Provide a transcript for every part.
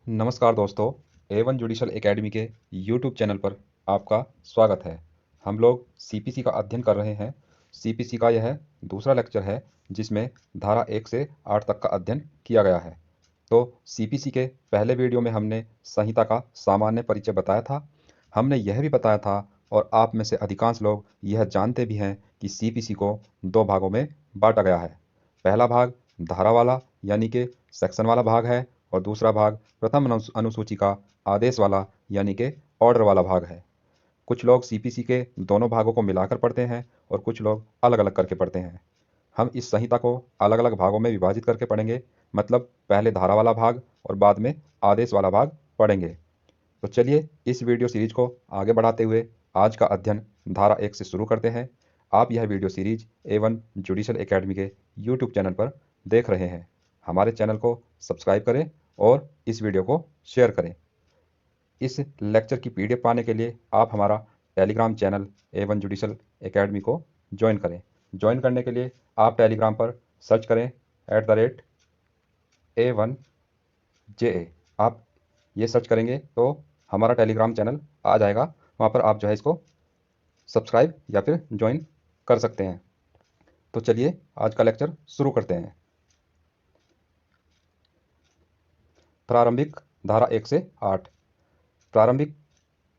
नमस्कार दोस्तों। A1 judicial academy के यूट्यूब चैनल पर आपका स्वागत है। हम लोग सीपीसी का अध्ययन कर रहे हैं। सीपीसी का यह दूसरा लेक्चर है जिसमें धारा 1 से 8 तक का अध्ययन किया गया है। तो सीपीसी के पहले वीडियो में हमने संहिता का सामान्य परिचय बताया था। हमने यह भी बताया था और आप में से अधिकांश लोग यह जानते भी हैं कि सीपीसी को दो भागों में बांटा गया है। पहला भाग धारा वाला यानी कि सेक्शन वाला भाग है और दूसरा भाग प्रथम अनुसूची का आदेश वाला यानी कि ऑर्डर वाला भाग है। कुछ लोग सीपीसी के दोनों भागों को मिलाकर पढ़ते हैं और कुछ लोग अलग अलग करके पढ़ते हैं। हम इस संहिता को अलग अलग भागों में विभाजित करके पढ़ेंगे, मतलब पहले धारा वाला भाग और बाद में आदेश वाला भाग पढ़ेंगे। तो चलिए इस वीडियो सीरीज को आगे बढ़ाते हुए आज का अध्ययन धारा 1 से शुरू करते हैं। आप यह video series A1 judicial academy के यूट्यूब चैनल पर देख रहे हैं। हमारे चैनल को सब्सक्राइब करें और इस वीडियो को शेयर करें। इस लेक्चर की पीडीएफ पाने के लिए आप हमारा Telegram channel A1 judicial academy को ज्वाइन करें। ज्वाइन करने के लिए आप टेलीग्राम पर सर्च करें @A1JA। आप ये सर्च करेंगे तो हमारा टेलीग्राम चैनल आ जाएगा। वहाँ पर आप जो है इसको सब्सक्राइब या फिर ज्वाइन कर सकते हैं। तो चलिए आज का लेक्चर शुरू करते हैं। प्रारंभिक धारा 1 से 8। प्रारंभिक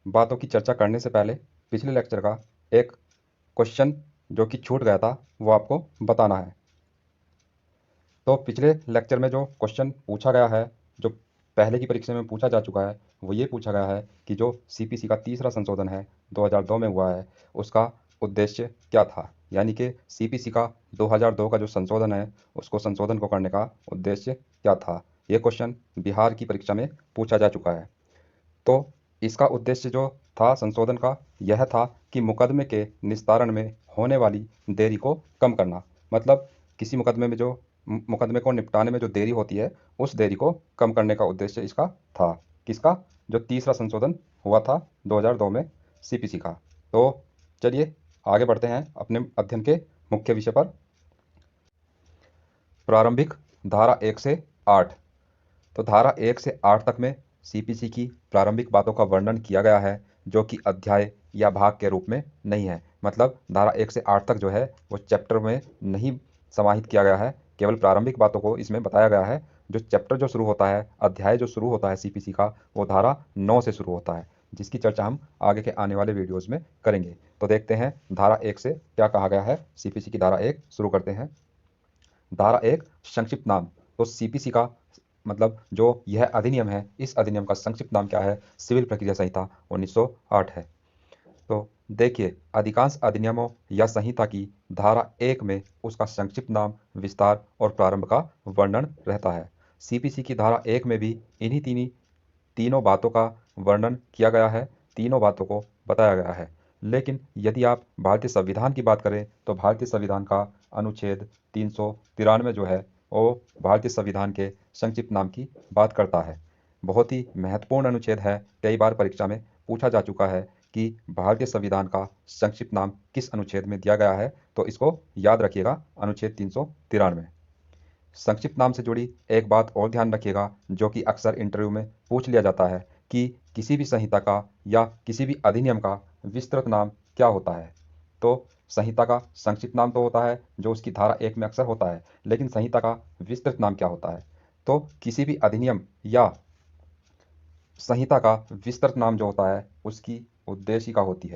बातों की चर्चा करने से पहले पिछले लेक्चर का एक क्वेश्चन जो कि छूट गया था वो आपको बताना है। तो पिछले लेक्चर में जो क्वेश्चन पूछा गया है, जो पहले की परीक्षा में पूछा जा चुका है, वो ये पूछा गया है कि जो सीपीसी का तीसरा संशोधन है 2002 में हुआ है, उसका उद्देश्य क्या था। यानी कि सीपीसी का 2002 का जो संशोधन है उसको संशोधन को करने का उद्देश्य क्या था। ये क्वेश्चन बिहार की परीक्षा में पूछा जा चुका है। तो इसका उद्देश्य जो था संशोधन का, यह था कि मुकदमे के निस्तारण में होने वाली देरी को कम करना। मतलब किसी मुकदमे को निपटाने में जो देरी होती है उस देरी को कम करने का उद्देश्य इसका था। किसका? जो तीसरा संशोधन हुआ था 2002 में सीपीसी का। तो चलिए आगे बढ़ते हैं अपने अध्ययन के मुख्य विषय पर। प्रारंभिक धारा 1 से 8। तो धारा 1 से 8 तक में सीपीसी की प्रारंभिक बातों का वर्णन किया गया है जो कि अध्याय या भाग के रूप में नहीं है। मतलब धारा 1 से 8 तक जो है वो चैप्टर में नहीं समाहित किया गया है, केवल प्रारंभिक बातों को इसमें बताया गया है। जो चैप्टर जो शुरू होता है, अध्याय जो शुरू होता है सीपीसी का, वो धारा 9 से शुरू होता है, जिसकी चर्चा हम आगे के आने वाले वीडियोज़ में करेंगे। तो देखते हैं धारा 1 से क्या कहा गया है। सीपीसी की धारा 1 शुरू करते हैं। धारा 1 संक्षिप्त नाम। तो सीपीसी का मतलब जो यह अधिनियम है, इस अधिनियम का संक्षिप्त नाम क्या है? सिविल प्रक्रिया संहिता 1908 है। तो देखिए, अधिकांश अधिनियमों या संहिता की धारा 1 में उसका संक्षिप्त नाम, विस्तार और प्रारंभ का वर्णन रहता है। सीपीसी की धारा 1 में भी इन्हीं तीनों बातों का वर्णन किया गया है, तीनों बातों को बताया गया है। लेकिन यदि आप भारतीय संविधान की बात करें तो भारतीय संविधान का अनुच्छेद 393 जो है वो भारतीय संविधान के संक्षिप्त नाम की बात करता है। बहुत ही महत्वपूर्ण अनुच्छेद है। कई बार परीक्षा में पूछा जा चुका है कि भारतीय संविधान का संक्षिप्त नाम किस अनुच्छेद में दिया गया है, तो इसको याद रखिएगा, अनुच्छेद 393। संक्षिप्त नाम से जुड़ी एक बात और ध्यान रखिएगा जो कि अक्सर इंटरव्यू में पूछ लिया जाता है कि किसी भी संहिता का या किसी भी अधिनियम का विस्तृत नाम क्या होता है। तो संहिता का संक्षिप्त नाम तो होता है जो उसकी धारा 1 में अक्सर होता है, लेकिन संहिता का विस्तृत नाम क्या होता है? तो किसी भी अधिनियम या संहिता का विस्तृत नाम जो होता है उसकी उद्देशिका होती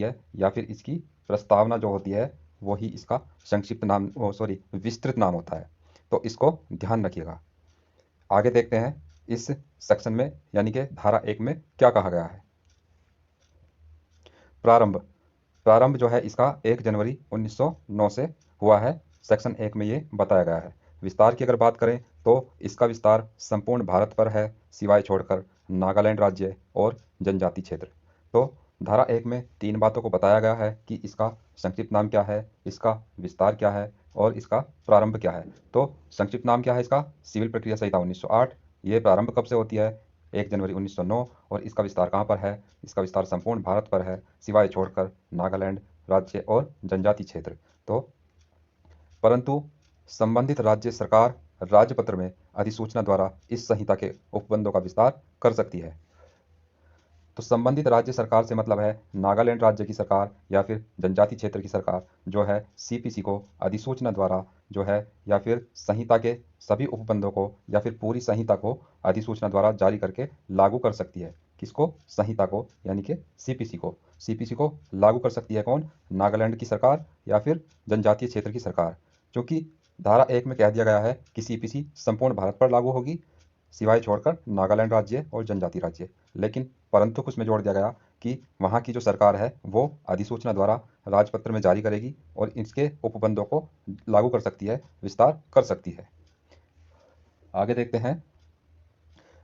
है, या फिर इसकी प्रस्तावना जो होती है वही इसका संक्षिप्त नाम, विस्तृत नाम होता है। तो इसको ध्यान रखिएगा। आगे देखते हैं इस सेक्शन में, यानी कि धारा 1 में क्या कहा गया है। प्रारंभ। प्रारंभ जो है इसका 1 जनवरी 1909 से हुआ है। सेक्शन 1 में ये बताया गया है। विस्तार की अगर बात करें तो इसका विस्तार संपूर्ण भारत पर है, सिवाय छोड़कर नागालैंड राज्य और जनजाति क्षेत्र। तो धारा 1 में 3 बातों को बताया गया है कि इसका संक्षिप्त नाम क्या है, इसका विस्तार क्या है और इसका प्रारंभ क्या है। तो संक्षिप्त नाम क्या है इसका? सिविल प्रक्रिया संहिता 1908। ये प्रारंभ कब से होती है? 1 जनवरी 1909। और इसका विस्तार कहाँ पर है? इसका विस्तार संपूर्ण भारत पर है, सिवाय छोड़कर नागालैंड राज्य और जनजाति क्षेत्र। तो परंतु संबंधित राज्य सरकार राजपत्र में अधिसूचना द्वारा इस संहिता के उपबंधों का विस्तार कर सकती है। तो संबंधित राज्य सरकार से मतलब है नागालैंड राज्य की सरकार या फिर जनजाति क्षेत्र की सरकार जो है सीपीसी को अधिसूचना द्वारा जो है या फिर संहिता के सभी उपबंधों को या फिर पूरी संहिता को अधिसूचना द्वारा जारी करके लागू कर सकती है। किसको? संहिता को, यानी कि सीपीसी को लागू कर सकती है कौन? नागालैंड की सरकार या फिर जनजातीय क्षेत्र की सरकार। क्योंकि धारा 1 में कह दिया गया है कि सीपीसी संपूर्ण भारत पर लागू होगी सिवाय छोड़कर नागालैंड राज्य और जनजाति राज्य। लेकिन परंतु उसमें जोड़ दिया गया कि वहाँ की जो सरकार है वो अधिसूचना द्वारा राजपत्र में जारी करेगी और इसके उपबंधों को लागू कर सकती है, विस्तार कर सकती है। आगे देखते हैं।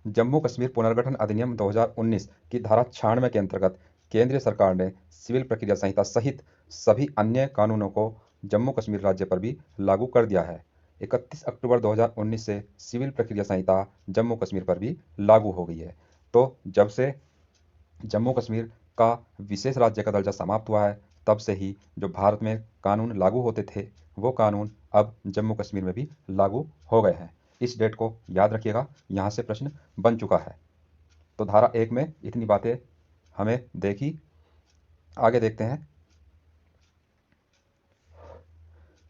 जम्मू कश्मीर पुनर्गठन अधिनियम 2019 की धारा 96 के अंतर्गत केंद्रीय सरकार ने सिविल प्रक्रिया संहिता सहित सभी अन्य कानूनों को जम्मू कश्मीर राज्य पर भी लागू कर दिया है। 31 अक्टूबर 2019 से सिविल प्रक्रिया संहिता जम्मू कश्मीर पर भी लागू हो गई है। तो जब से जम्मू कश्मीर का विशेष राज्य का दर्जा समाप्त हुआ है तब से ही जो भारत में कानून लागू होते थे वो कानून अब जम्मू कश्मीर में भी लागू हो गए हैं। इस डेट को याद रखिएगा, यहाँ से प्रश्न बन चुका है। तो धारा 1 में इतनी बातें हमें देखी। आगे देखते हैं।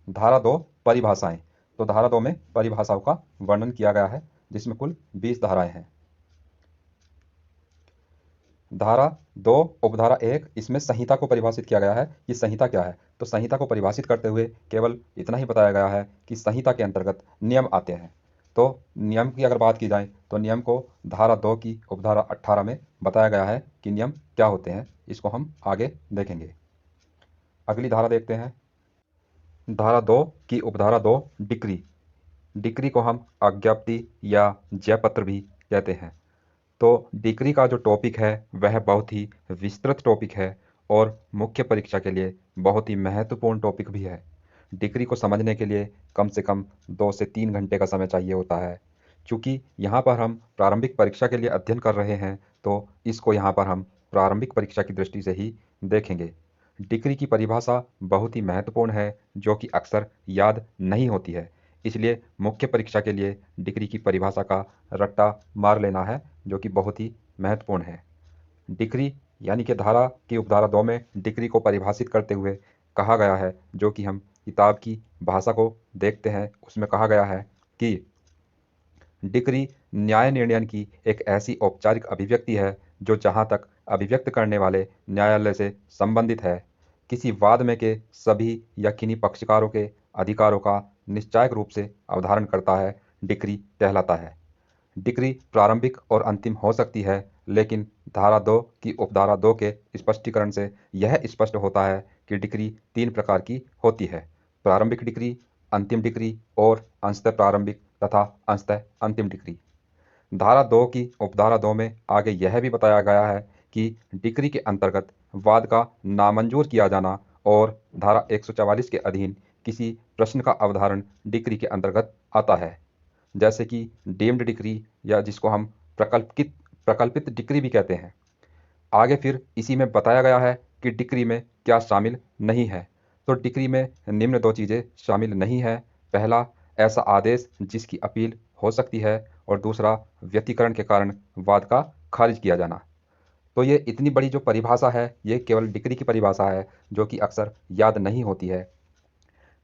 धारा 2 परिभाषाएं। तो धारा 2 में परिभाषाओं का वर्णन किया गया है जिसमें कुल 20 धाराएं हैं। धारा 2 उपधारा 1 इसमें संहिता को परिभाषित किया गया है कि संहिता क्या है। तो संहिता को परिभाषित करते हुए केवल इतना ही बताया गया है कि संहिता के अंतर्गत नियम आते हैं। तो नियम की अगर बात की जाए तो नियम को धारा 2 की उपधारा 18 में बताया गया है कि नियम क्या होते हैं। इसको हम आगे देखेंगे। अगली धारा देखते हैं। धारा 2 की उपधारा 2 डिक्री। डिक्री को हम आज्ञप्ति या जयपत्र भी कहते हैं। तो डिक्री का जो टॉपिक है वह बहुत ही विस्तृत टॉपिक है और मुख्य परीक्षा के लिए बहुत ही महत्वपूर्ण टॉपिक भी है। डिक्री को समझने के लिए कम से कम 2 से 3 घंटे का समय चाहिए होता है। चूँकि यहाँ पर हम प्रारंभिक परीक्षा के लिए अध्ययन कर रहे हैं तो इसको यहाँ पर हम प्रारंभिक परीक्षा की दृष्टि से ही देखेंगे। डिक्री की परिभाषा बहुत ही महत्वपूर्ण है जो कि अक्सर याद नहीं होती है। इसलिए मुख्य परीक्षा के लिए डिक्री की परिभाषा का रट्टा मार लेना है जो कि बहुत ही महत्वपूर्ण है। डिक्री यानी कि धारा की उपधारा 2 में डिक्री को परिभाषित करते हुए कहा गया है, जो कि हम किताब की भाषा को देखते हैं उसमें कहा गया है कि डिक्री न्याय निर्णय की एक ऐसी औपचारिक अभिव्यक्ति है जो जहाँ तक अभिव्यक्त करने वाले न्यायालय से संबंधित है, किसी वाद में के सभी या किन्हीं पक्षकारों के अधिकारों का निश्चायक रूप से अवधारण करता है, डिक्री कहलाता है। डिक्री प्रारंभिक और अंतिम हो सकती है, लेकिन धारा 2 की उपधारा 2 के स्पष्टीकरण से यह स्पष्ट होता है कि डिक्री 3 प्रकार की होती है: प्रारंभिक डिक्री, अंतिम डिक्री और अंशतः प्रारंभिक तथा अंशतः अंतिम डिक्री। धारा 2 की उपधारा 2 में आगे यह भी बताया गया है कि डिक्री के अंतर्गत वाद का नामंजूर किया जाना और धारा 144 के अधीन किसी प्रश्न का अवधारण डिक्री के अंतर्गत आता है, जैसे कि डीम्ड डिक्री या जिसको हम प्रकल्पित प्रकल्पित डिक्री भी कहते हैं। आगे फिर इसी में बताया गया है कि डिक्री में क्या शामिल नहीं है। तो डिक्री में निम्न 2 चीज़ें शामिल नहीं है। पहला, ऐसा आदेश जिसकी अपील हो सकती है और दूसरा, व्यतिकरण के कारण वाद का खारिज किया जाना। तो ये इतनी बड़ी जो परिभाषा है ये केवल डिक्री की परिभाषा है जो कि अक्सर याद नहीं होती है।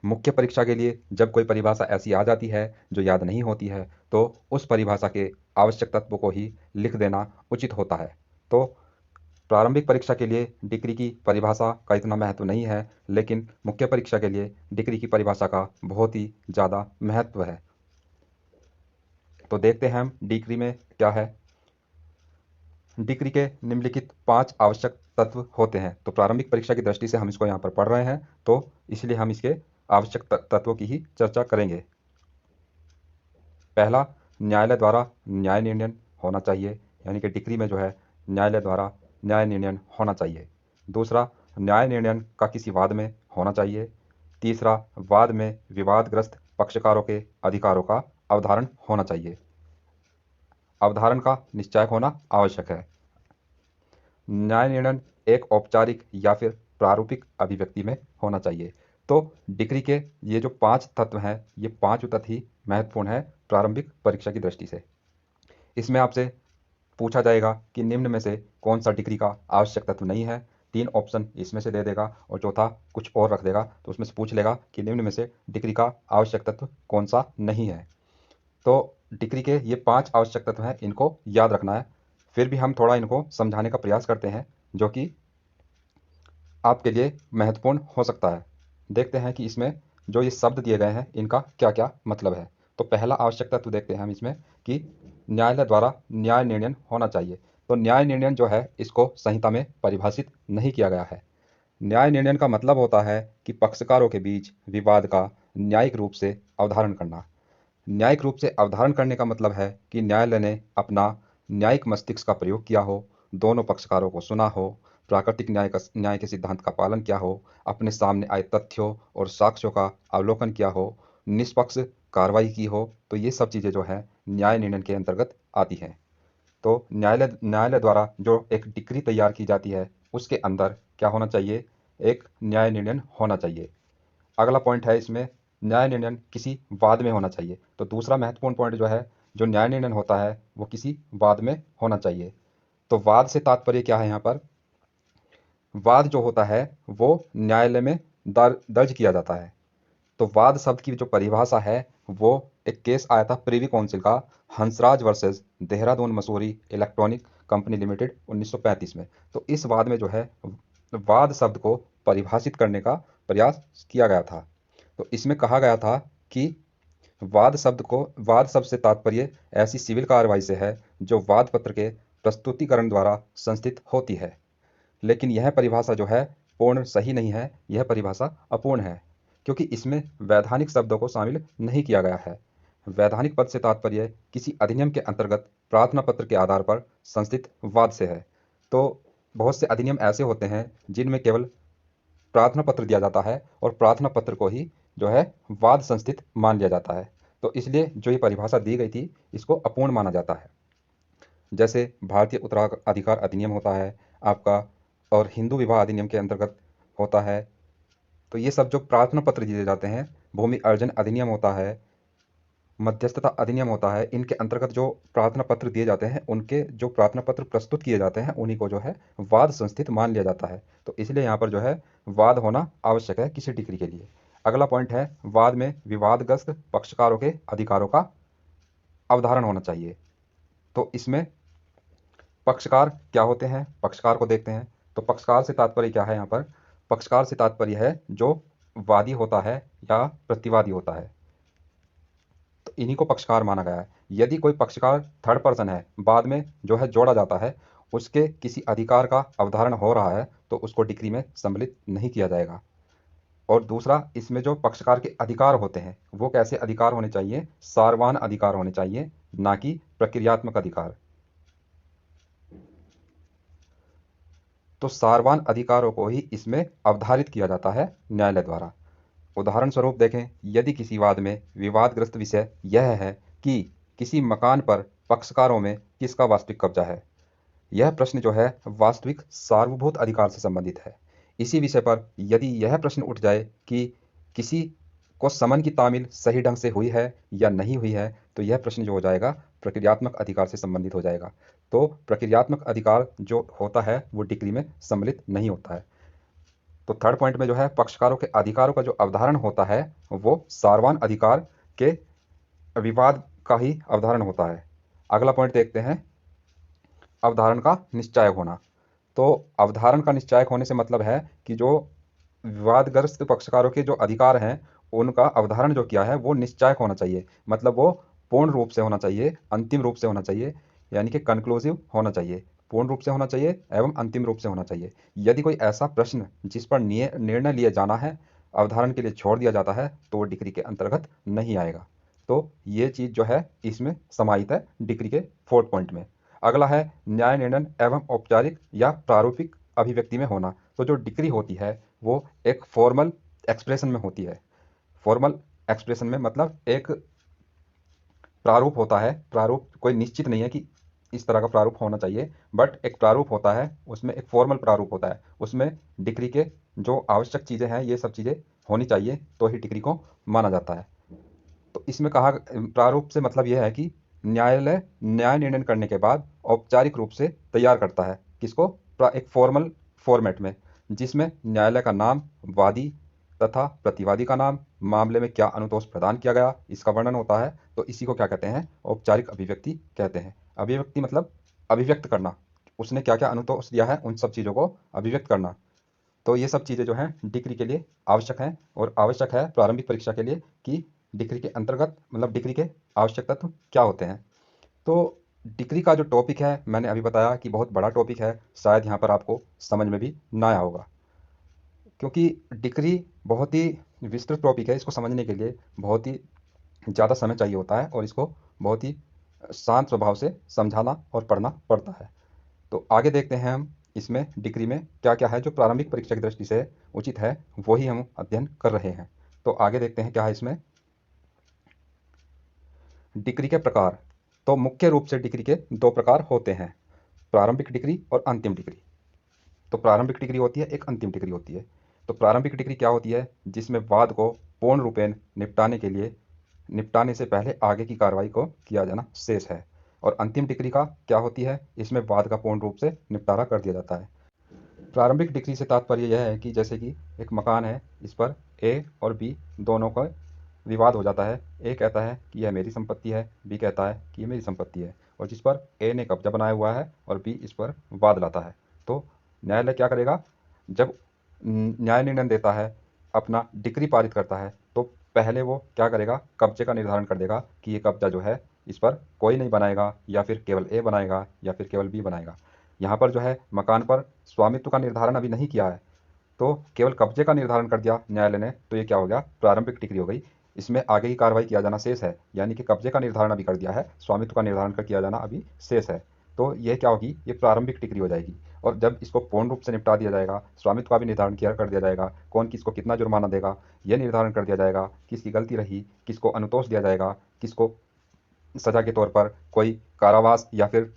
मुख्य परीक्षा के लिए जब कोई परिभाषा ऐसी आ जाती है जो याद नहीं होती है तो उस परिभाषा के आवश्यक तत्वों को ही लिख देना उचित होता है। तो प्रारंभिक परीक्षा के लिए डिक्री की परिभाषा का इतना महत्व नहीं है, लेकिन मुख्य परीक्षा के लिए डिक्री की परिभाषा का बहुत ही ज़्यादा महत्व है। तो देखते हैं हम डिक्री में क्या है। डिक्री के निम्नलिखित 5 आवश्यक तत्व होते हैं। तो प्रारंभिक परीक्षा की दृष्टि से हम इसको यहाँ पर पढ़ रहे हैं तो इसलिए हम इसके आवश्यक तत्वों की ही चर्चा करेंगे। पहला, न्यायालय द्वारा न्याय निर्णय होना चाहिए, यानी कि डिक्री में जो है न्यायालय द्वारा न्याय निर्णय होना चाहिए। दूसरा, न्याय निर्णय का किसी वाद में होना चाहिए। तीसरा, वाद में विवादग्रस्त पक्षकारों के अधिकारों का अवधारण होना चाहिए। अवधारण का निश्चय होना आवश्यक है। न्याय निर्णय एक औपचारिक या फिर प्रारूपिक अभिव्यक्ति में होना चाहिए। तो तो डिक्री के ये जो 5 तत्व हैं, ये 5 तत्व ही महत्वपूर्ण है प्रारंभिक परीक्षा की दृष्टि से। इसमें आपसे पूछा जाएगा कि निम्न में से कौन सा डिग्री का आवश्यक तत्व नहीं है। 3 ऑप्शन इसमें से दे देगा और चौथा कुछ और रख देगा, तो उसमें से पूछ लेगा कि निम्न में से डिग्री का आवश्यक तत्व कौन सा नहीं है। तो डिग्री के ये 5 आवश्यक तत्व हैं, इनको याद रखना है। फिर भी हम थोड़ा इनको समझाने का प्रयास करते हैं, जो कि आपके लिए महत्वपूर्ण हो सकता है। देखते हैं कि इसमें जो ये शब्द दिए गए हैं, इनका क्या क्या मतलब है। तो पहला आवश्यक तत्व देखते हैं हम इसमें कि न्यायालय द्वारा न्याय निर्णय होना चाहिए। तो न्याय निर्णय जो है, इसको संहिता में परिभाषित नहीं किया गया है। न्याय निर्णय का मतलब होता है कि पक्षकारों के बीच विवाद का न्यायिक रूप से अवधारण करना। न्यायिक रूप से अवधारण करने का मतलब है कि न्यायालय ने अपना न्यायिक मस्तिष्क का प्रयोग किया हो, दोनों पक्षकारों को सुना हो, प्राकृतिक न्याय के सिद्धांत का पालन किया हो, अपने सामने आए तथ्यों और साक्ष्यों का अवलोकन किया हो, निष्पक्ष कार्रवाई की हो। तो ये सब चीज़ें जो है न्याय निर्णय के अंतर्गत आती हैं। तो न्यायालय द्वारा जो एक डिक्री तैयार की जाती है, उसके अंदर क्या होना चाहिए? एक न्याय निर्णय होना चाहिए। अगला पॉइंट है इसमें, न्याय निर्णय किसी वाद में होना चाहिए। तो दूसरा महत्वपूर्ण पॉइंट जो है, जो न्याय निर्णय होता है वो किसी वाद में होना चाहिए। तो वाद से तात्पर्य क्या है यहाँ पर? वाद जो होता है वो न्यायालय में दर्ज किया जाता है। तो वाद शब्द की जो परिभाषा है, वो एक केस आया था प्रिवी काउंसिल का, Hansraj versus Dehradun Mussoorie electronic company limited 1935 में। तो इस वाद में जो है वाद शब्द को परिभाषित करने का प्रयास किया गया था। तो इसमें कहा गया था कि वाद शब्द से तात्पर्य ऐसी सिविल कार्रवाई से है जो वाद पत्र के प्रस्तुतिकरण द्वारा संस्थित होती है। लेकिन यह परिभाषा जो है पूर्ण सही नहीं है, यह परिभाषा अपूर्ण है, क्योंकि इसमें वैधानिक शब्दों को शामिल नहीं किया गया है। वैधानिक पद से तात्पर्य किसी अधिनियम के अंतर्गत प्रार्थना पत्र के आधार पर संस्थित वाद से है। तो बहुत से अधिनियम ऐसे होते हैं जिनमें केवल प्रार्थना पत्र दिया जाता है और प्रार्थना पत्र को ही जो है वाद संस्थित मान लिया जाता है। तो इसलिए जो ये परिभाषा दी गई थी, इसको अपूर्ण माना जाता है। जैसे भारतीय उत्तराधिकार अधिनियम होता है आपका, और हिंदू विवाह अधिनियम के अंतर्गत होता है। तो ये सब जो प्रार्थना पत्र दिए जाते हैं, भूमि अर्जन अधिनियम होता है, मध्यस्थता अधिनियम होता है, इनके अंतर्गत जो प्रार्थना पत्र दिए जाते हैं, उनके जो प्रार्थना पत्र प्रस्तुत किए जाते हैं, उन्हीं को जो है वाद संस्थित मान लिया जाता है। तो इसलिए यहाँ पर जो है वाद होना आवश्यक है किसी डिग्री के लिए। अगला पॉइंट है, वाद में विवादग्रस्त पक्षकारों के अधिकारों का अवधारण होना चाहिए। तो इसमें पक्षकार क्या होते हैं, पक्षकार को देखते हैं। तो पक्षकार से तात्पर्य क्या है यहाँ पर? पक्षकार से तात्पर्य है जो वादी होता है या प्रतिवादी होता है, तो इन्हीं को पक्षकार माना गया है। यदि कोई पक्षकार थर्ड पर्सन है, बाद में जो है जोड़ा जाता है, उसके किसी अधिकार का अवधारण हो रहा है, तो उसको डिक्री में सम्मिलित नहीं किया जाएगा। और दूसरा, इसमें जो पक्षकार के अधिकार होते हैं, वो कैसे अधिकार होने चाहिए? सारवान अधिकार होने चाहिए, ना कि प्रक्रियात्मक अधिकार। तो सारवान अधिकारों को ही इसमें अवधारित किया जाता है न्यायालय द्वारा। उदाहरण स्वरूप देखें, यदि किसी वाद में विवादग्रस्त विषय यह है कि किसी मकान पर पक्षकारों में किसका वास्तविक कब्जा है, यह प्रश्न जो है वास्तविक सार्वभौत अधिकार से संबंधित है। इसी विषय पर यदि यह प्रश्न उठ जाए कि किसी को समन की तामील सही ढंग से हुई है या नहीं हुई है, तो यह प्रश्न जो हो जाएगा प्रक्रियात्मक अधिकार से संबंधित हो जाएगा। तो प्रक्रियात्मक अधिकार जो होता है वो डिग्री में सम्मिलित नहीं होता है। तो थर्ड पॉइंट में जो है पक्षकारों के अधिकारों का जो अवधारण होता है, वो सारवान अधिकार के विवाद का ही अवधारण होता है। अगला पॉइंट देखते हैं, अवधारण का निश्चायक होना। तो अवधारण का निश्चायक होने से मतलब है कि जो विवादग्रस्त पक्षकारों के जो अधिकार हैं, उनका अवधारण जो किया है वो निश्चायक होना चाहिए। मतलब वो पूर्ण रूप से होना चाहिए, अंतिम रूप से होना चाहिए, यानी कि कंक्लूसिव होना चाहिए। पूर्ण रूप से होना चाहिए एवं अंतिम रूप से होना चाहिए। यदि कोई ऐसा प्रश्न जिस पर निर्णय लिया जाना है अवधारण के लिए छोड़ दिया जाता है, तो वो डिग्री के अंतर्गत नहीं आएगा। तो ये चीज़ जो है इसमें समाहित है डिग्री के फोर्थ पॉइंट में। अगला है न्याय निर्णय एवं औपचारिक या प्रारूपिक अभिव्यक्ति में होना। तो जो डिग्री होती है वो एक फॉर्मल एक्सप्रेशन में होती है। फॉर्मल एक्सप्रेशन में मतलब एक प्रारूप होता है। प्रारूप कोई निश्चित नहीं है कि इस तरह का प्रारूप होना चाहिए, बट एक प्रारूप होता है, उसमें एक फॉर्मल प्रारूप होता है। उसमें डिग्री के जो आवश्यक चीज़ें हैं, ये सब चीज़ें होनी चाहिए तो ही डिक्री को माना जाता है। तो इसमें कहा प्रारूप से मतलब यह है कि न्यायालय न्याय निर्णय करने के बाद औपचारिक रूप से तैयार करता है किसको, एक फॉर्मल फॉर्मेट में, जिसमें न्यायालय का नाम, वादी तथा प्रतिवादी का नाम, मामले में क्या अनुतोष प्रदान किया गया इसका वर्णन होता है। तो इसी को क्या कहते हैं, औपचारिक अभिव्यक्ति कहते हैं। अभिव्यक्ति मतलब अभिव्यक्त करना, उसने क्या क्या अनुतोष दिया है उन सब चीज़ों को अभिव्यक्त करना। तो ये सब चीज़ें जो हैं डिग्री के लिए आवश्यक हैं, और आवश्यक है प्रारंभिक परीक्षा के लिए कि डिग्री के अंतर्गत मतलब डिग्री के आवश्यक तत्व क्या होते हैं। तो डिग्री का जो टॉपिक है मैंने अभी बताया कि बहुत बड़ा टॉपिक है, शायद यहाँ पर आपको समझ में भी ना आया होगा, क्योंकि डिग्री बहुत ही विस्तृत टॉपिक है। इसको समझने के लिए बहुत ही ज़्यादा समय चाहिए होता है, और इसको बहुत ही शांत स्वभाव से समझाना और पढ़ना पड़ता है। तो आगे देखते हैं हम इसमें डिग्री में क्या क्या है जो प्रारंभिक परीक्षा की दृष्टि से उचित है, वही हम अध्ययन कर रहे हैं। तो आगे देखते हैं क्या है इसमें। डिग्री के प्रकार, तो मुख्य रूप से डिग्री के दो प्रकार होते हैं, प्रारंभिक डिग्री और अंतिम डिग्री। तो प्रारंभिक डिग्री होती है, एक अंतिम डिग्री होती है। तो प्रारंभिक डिग्री क्या होती है, जिसमें वाद को पूर्ण रूपेण निपटाने से पहले आगे की कार्रवाई को किया जाना शेष है। और अंतिम डिग्री का क्या होती है, इसमें वाद का पूर्ण रूप से निपटारा कर दिया जाता है। प्रारंभिक डिग्री से तात्पर्य यह है कि जैसे कि एक मकान है, इस पर ए और बी दोनों का विवाद हो जाता है। ए कहता है कि यह मेरी संपत्ति है, बी कहता है कि यह मेरी संपत्ति है, और जिस पर ए ने कब्जा बनाया हुआ है और बी इस पर वाद लाता है। तो न्यायालय क्या करेगा, जब न्याय निर्णय देता है, अपना डिग्री पारित करता है, तो पहले वो क्या करेगा, कब्जे का निर्धारण कर देगा कि ये कब्जा जो है इस पर कोई नहीं बनाएगा, या फिर केवल ए बनाएगा, या फिर केवल बी बनाएगा। यहाँ पर जो है मकान पर स्वामित्व का निर्धारण अभी नहीं किया है, तो केवल कब्जे का निर्धारण कर दिया न्यायालय ने, तो ये क्या हो गया, प्रारंभिक डिग्री हो गई। इसमें आगे की कार्रवाई किया जाना शेष है, यानी कि कब्जे का निर्धारण अभी कर दिया है, स्वामित्व का निर्धारण कर किया जाना अभी शेष है। तो यह क्या होगी, ये प्रारंभिक डिग्री हो जाएगी। और जब इसको पूर्ण रूप से निपटा दिया जाएगा, स्वामित्व का भी निर्धारण किया कर दिया जाएगा, कौन किसको कितना जुर्माना देगा यह निर्धारण कर दिया जाएगा, किसकी गलती रही, किसको अनुतोष दिया जाएगा, किसको सजा के तौर पर कोई कारावास या फिर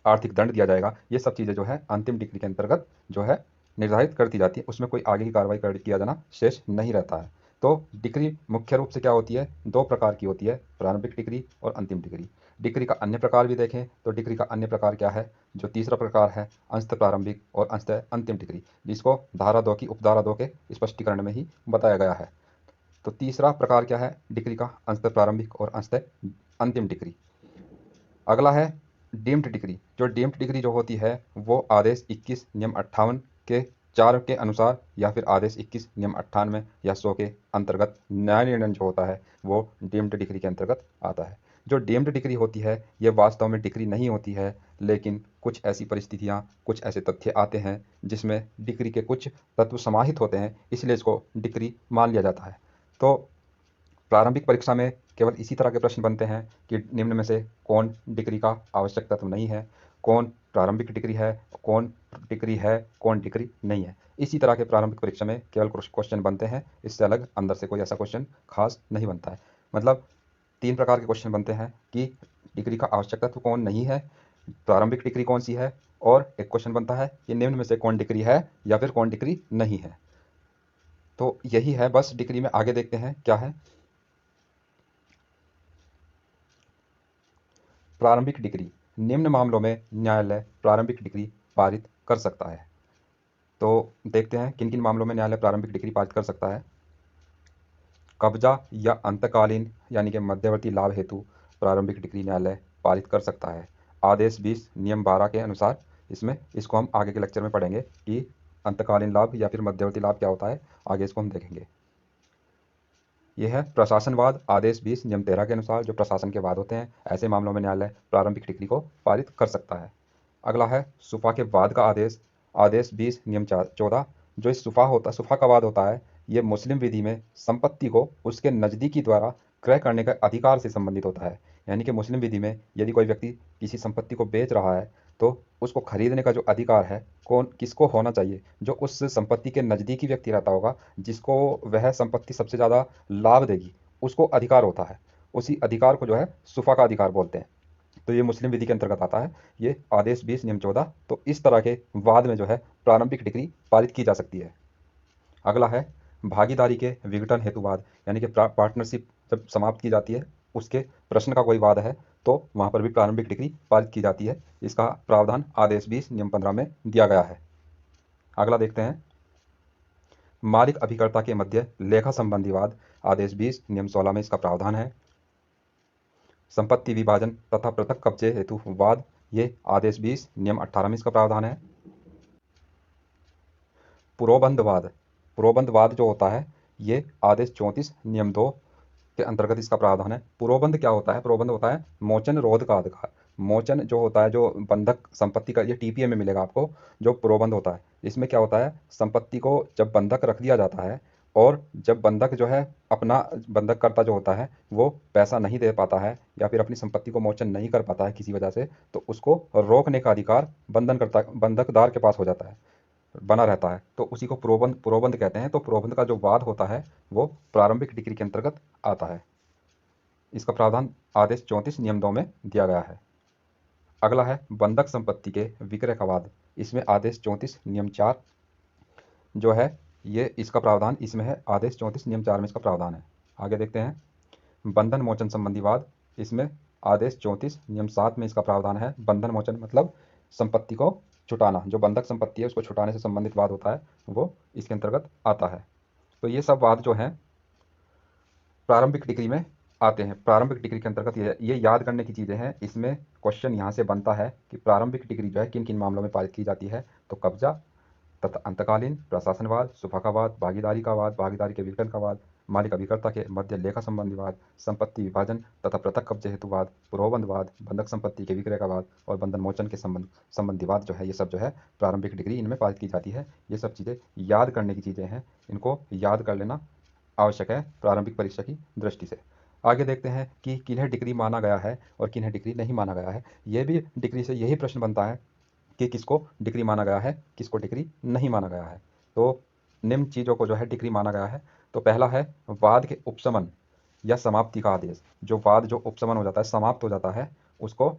आर्थिक दंड दिया जाएगा, ये सब चीज़ें जो है अंतिम डिग्री के अंतर्गत जो है निर्धारित कर दी जाती है। उसमें कोई आगे की कार्रवाई कर किया जाना शेष नहीं रहता है। तो डिग्री मुख्य रूप से क्या होती है, दो प्रकार की होती है, प्रारंभिक डिग्री और अंतिम डिग्री। डिग्री का अन्य प्रकार भी देखें तो डिग्री का अन्य प्रकार क्या है, जो तीसरा प्रकार है, अंशतः प्रारंभिक और अंशतः अंतिम डिग्री, जिसको धारा 2 की उपधारा 2 के स्पष्टीकरण में ही बताया गया है। तो तीसरा प्रकार क्या है डिग्री का, अंशतः प्रारंभिक और अंशतः अंतिम डिग्री। अगला है डीम्ड डिग्री। जो डीम्ड डिग्री जो होती है वो आदेश 21 नियम 58 के 4 के अनुसार, या फिर आदेश 21 नियम 98 या 100 के अंतर्गत न्याय निर्णय जो होता है वो डीम्ड डिग्री के अंतर्गत आता है। जो डीम्ड डिग्री होती है ये वास्तव में डिग्री नहीं होती है, लेकिन कुछ ऐसी परिस्थितियाँ, कुछ ऐसे तथ्य आते हैं जिसमें डिग्री के कुछ तत्व समाहित होते हैं, इसलिए इसको डिग्री मान लिया जाता है। तो प्रारंभिक परीक्षा में केवल इसी तरह के प्रश्न बनते हैं कि निम्न में से कौन डिग्री का आवश्यक तत्व नहीं है, कौन प्रारंभिक डिग्री है, कौन डिग्री है, कौन डिग्री नहीं है। इसी तरह के प्रारंभिक परीक्षा में केवल क्वेश्चन बनते हैं, इससे अलग अंदर से कोई ऐसा क्वेश्चन खास नहीं बनता है। मतलब 3 प्रकार के क्वेश्चन बनते हैं कि डिग्री का आवश्यक तत्व कौन नहीं है, प्रारंभिक डिग्री कौन सी है, और एक क्वेश्चन बनता है कि निम्न में से कौन डिग्री है या फिर कौन डिग्री नहीं है। तो यही है बस डिग्री में। आगे देखते हैं क्या है। प्रारंभिक डिग्री, निम्न मामलों में न्यायालय प्रारंभिक डिग्री पारित कर सकता है। तो देखते हैं किन किन मामलों में न्यायालय प्रारंभिक डिग्री पारित कर सकता है। कब्जा या अंतकालीन यानी कि मध्यवर्ती लाभ हेतु प्रारंभिक डिग्री न्यायालय पारित कर सकता है, आदेश 20 नियम 12 के अनुसार। इसको हम आगे के लेक्चर में पढ़ेंगे कि अंतकालीन लाभ या फिर मध्यवर्ती लाभ क्या होता है, आगे इसको हम देखेंगे। यह है प्रशासनवाद, आदेश 20 नियम 13 के अनुसार। जो प्रशासन के वाद होते हैं, ऐसे मामलों में न्यायालय प्रारंभिक डिग्री को पारित कर सकता है। अगला है सुफा के वाद का आदेश, आदेश 20 नियम 14। जो इस सुफा का वाद होता है, ये मुस्लिम विधि में संपत्ति को उसके नज़दीकी द्वारा क्रय करने के अधिकार से संबंधित होता है। यानी कि मुस्लिम विधि में यदि कोई व्यक्ति किसी संपत्ति को बेच रहा है, तो उसको खरीदने का जो अधिकार है कौन किसको होना चाहिए, जो उस संपत्ति के नज़दीकी व्यक्ति रहता होगा, जिसको वह संपत्ति सबसे ज़्यादा लाभ देगी, उसको अधिकार होता है। उसी अधिकार को जो है सुफा का अधिकार बोलते हैं। तो ये मुस्लिम विधि के अंतर्गत आता है, ये आदेश 20 नियम 14। तो इस तरह के वाद में जो है प्रारंभिक डिग्री पारित की जा सकती है। अगला है भागीदारी के विघटन हेतु वाद, यानी कि पार्टनरशिप जब समाप्त की जाती है उसके प्रश्न का कोई वाद है तो वहाँ पर भी प्रारंभिक डिग्री पारित की जाती है। इसका प्रावधान आदेश 20 नियम 15 में दिया गया है। अगला देखते हैं, मालिक अभिकर्ता के मध्य लेखा संबंधी वाद, आदेश 20 नियम 16 में इसका प्रावधान है। संपत्ति विभाजन तथा पृथक कब्जे हेतु वाद, ये आदेश 20 नियम 18 में इसका प्रावधान है। पुरोबंधवाद, पुरोबंधवाद जो होता है ये आदेश 34 नियम 2 के अंतर्गत इसका प्रावधान है। पुरोबंध क्या होता है? पुरोबंध होता है मोचन रोध का अधिकार। मोचन जो होता है, जो बंधक संपत्ति का, ये टीपीए में मिलेगा आपको, जो पुरोबंध होता है इसमें क्या होता है, संपत्ति को जब बंधक रख दिया जाता है और जब बंधक जो है अपना बंधककर्ता जो होता है वो पैसा नहीं दे पाता है या फिर अपनी संपत्ति को मोचन नहीं कर पाता है किसी वजह से, तो उसको रोकने का अधिकार बंधकदार के पास हो जाता है, बना रहता है, तो उसी को पुरोबंध पुरोबंध कहते हैं। तो पुरोबंध का जो वाद होता है वो प्रारंभिक डिग्री के अंतर्गत आता है। इसका प्रावधान आदेश 34 नियम 2 में दिया गया है। अगला है बंधक संपत्ति के विक्रय का वाद, इसमें आदेश 34 नियम 4 जो है ये इसका प्रावधान इसमें है। आदेश 34 नियम 4 में इसका प्रावधान है। आगे देखते हैं बंधन मोचन संबंधी वाद, इसमें आदेश 34 नियम 7 में इसका प्रावधान है। बंधन मोचन मतलब संपत्ति को छुटाना, जो बंधक संपत्ति है उसको छुटाने से संबंधित वाद होता है वो इसके अंतर्गत आता है। तो ये सब वाद जो हैं प्रारंभिक डिग्री में आते हैं। प्रारंभिक डिग्री के अंतर्गत ये याद करने की चीज़ें हैं। इसमें क्वेश्चन यहाँ से बनता है कि प्रारंभिक डिग्री जो है किन किन मामलों में पारित की जाती है, तो कब्जा तथा अंतकालीन, प्रशासनवाद, सुफाकावाद, भागीदारी का वाद, भागीदारी के विघटन का वाद, मालिक अभिकर्ता के मध्य लेखा संबंधी वाद, संपत्ति विभाजन तथा पृथक कब्जे हेतु वाद, पुरोबंधवाद, बंधक संपत्ति के विक्रय का वाद और बंधन मोचन के संबंधी वाद जो है, ये सब जो है प्रारंभिक डिग्री इनमें पारित की जाती है। ये सब चीज़ें याद करने की चीज़ें हैं, इनको याद कर लेना आवश्यक है प्रारंभिक परीक्षा की दृष्टि से। आगे देखते हैं कि किन्हें डिग्री माना गया है और किन्हें डिग्री नहीं माना गया है। ये भी डिग्री से यही प्रश्न बनता है कि किसको डिग्री माना गया है, किसको डिग्री नहीं माना गया है। तो निम्न चीज़ों को जो है डिग्री माना गया है। तो पहला है वाद के उपशमन या समाप्ति का आदेश। जो वाद जो उपशमन हो जाता है, समाप्त हो जाता है, उसको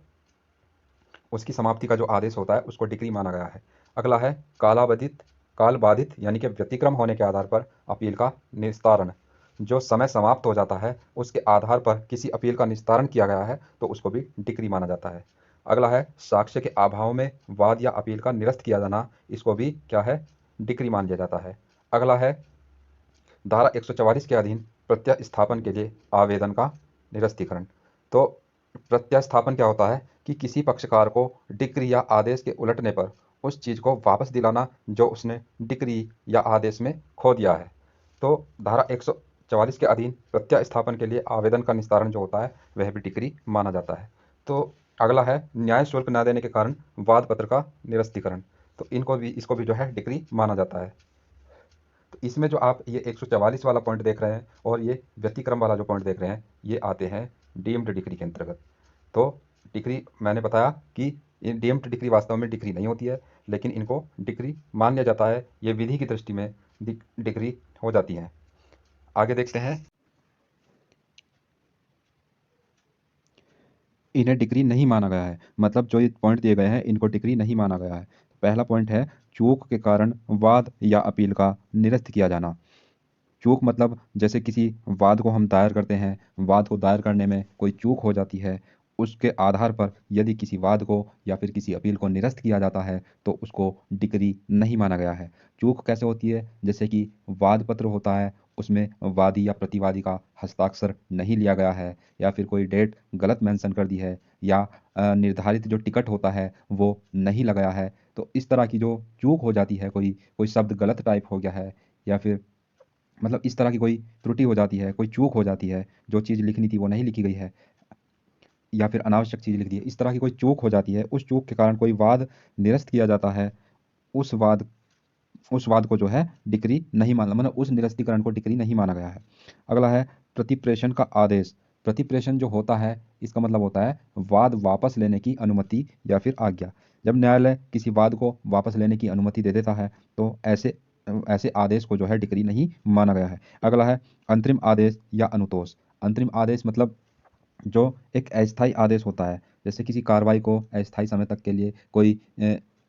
उसकी समाप्ति का जो आदेश होता है उसको डिग्री माना गया है। अगला है काल बाधित यानी कि व्यतिक्रम होने के आधार पर अपील का निस्तारण। जो समय समाप्त हो जाता है उसके आधार पर किसी अपील का निस्तारण किया गया है तो उसको भी डिग्री माना जाता है। अगला है साक्ष्य के अभाव में वाद या अपील का निरस्त किया जाना, इसको भी क्या है, डिग्री मान लिया जाता है। अगला है धारा 144 के अधीन प्रत्यस्थापन के लिए आवेदन का निरस्तीकरण। तो प्रत्यस्थापन क्या होता है कि किसी पक्षकार को डिक्री या आदेश के उलटने पर उस चीज़ को वापस दिलाना जो उसने डिक्री या आदेश में खो दिया है। तो धारा 144 के अधीन प्रत्यस्थापन के लिए आवेदन का निस्तारण जो होता है वह भी डिक्री माना जाता है। तो अगला है न्याय शुल्क न देने के कारण वाद पत्र का निरस्तीकरण। तो इसको भी जो है डिक्री माना जाता है। तो इसमें जो आप ये 144 वाला पॉइंट देख रहे हैं और ये व्यतिक्रम वाला जो पॉइंट देख रहे हैं ये आते हैं डीम्ड डिग्री के अंतर्गत। तो डिग्री मैंने बताया कि डीम्ड डिग्री वास्तव में डिग्री नहीं होती है, लेकिन इनको डिग्री मान लिया जाता है, ये विधि की दृष्टि में डिग्री हो जाती है। आगे देखते हैं, इन्हें डिग्री नहीं माना गया है, मतलब जो ये पॉइंट दिए गए हैं इनको डिग्री नहीं माना गया है। पहला पॉइंट है चूक के कारण वाद या अपील का निरस्त किया जाना। चूक मतलब जैसे किसी वाद को हम दायर करते हैं, वाद को दायर करने में कोई चूक हो जाती है, उसके आधार पर यदि किसी वाद को या फिर किसी अपील को निरस्त किया जाता है तो उसको डिग्री नहीं माना गया है। चूक कैसे होती है? जैसे कि वाद पत्र होता है, उसमें वादी या प्रतिवादी का हस्ताक्षर नहीं लिया गया है, या फिर कोई डेट गलत मेंशन कर दी है, या निर्धारित जो टिकट होता है वो नहीं लगाया है। तो इस तरह की जो चूक हो जाती है, कोई कोई शब्द गलत टाइप हो गया है, या फिर मतलब इस तरह की कोई त्रुटि हो जाती है, कोई चूक हो जाती है, जो चीज़ लिखनी थी वो नहीं लिखी गई है, या फिर अनावश्यक चीज़ लिख दी है, इस तरह की कोई चूक हो जाती है, उस चूक के कारण कोई वाद निरस्त किया जाता है, उस वाद को जो है डिक्री नहीं माना, मतलब उस निरस्तीकरण को डिक्री नहीं माना गया है। अगला है प्रतिप्रेषण का आदेश। प्रतिप्रेषण जो होता है इसका मतलब होता है वाद वापस लेने की अनुमति या फिर आज्ञा। जब न्यायालय किसी वाद को वापस लेने की अनुमति दे देता है तो ऐसे ऐसे आदेश को जो है डिक्री नहीं माना गया है। अगला है अंतरिम आदेश या अनुतोष। अंतरिम आदेश मतलब जो एक अस्थायी आदेश होता है, जैसे किसी कार्रवाई को अस्थायी समय तक के लिए कोई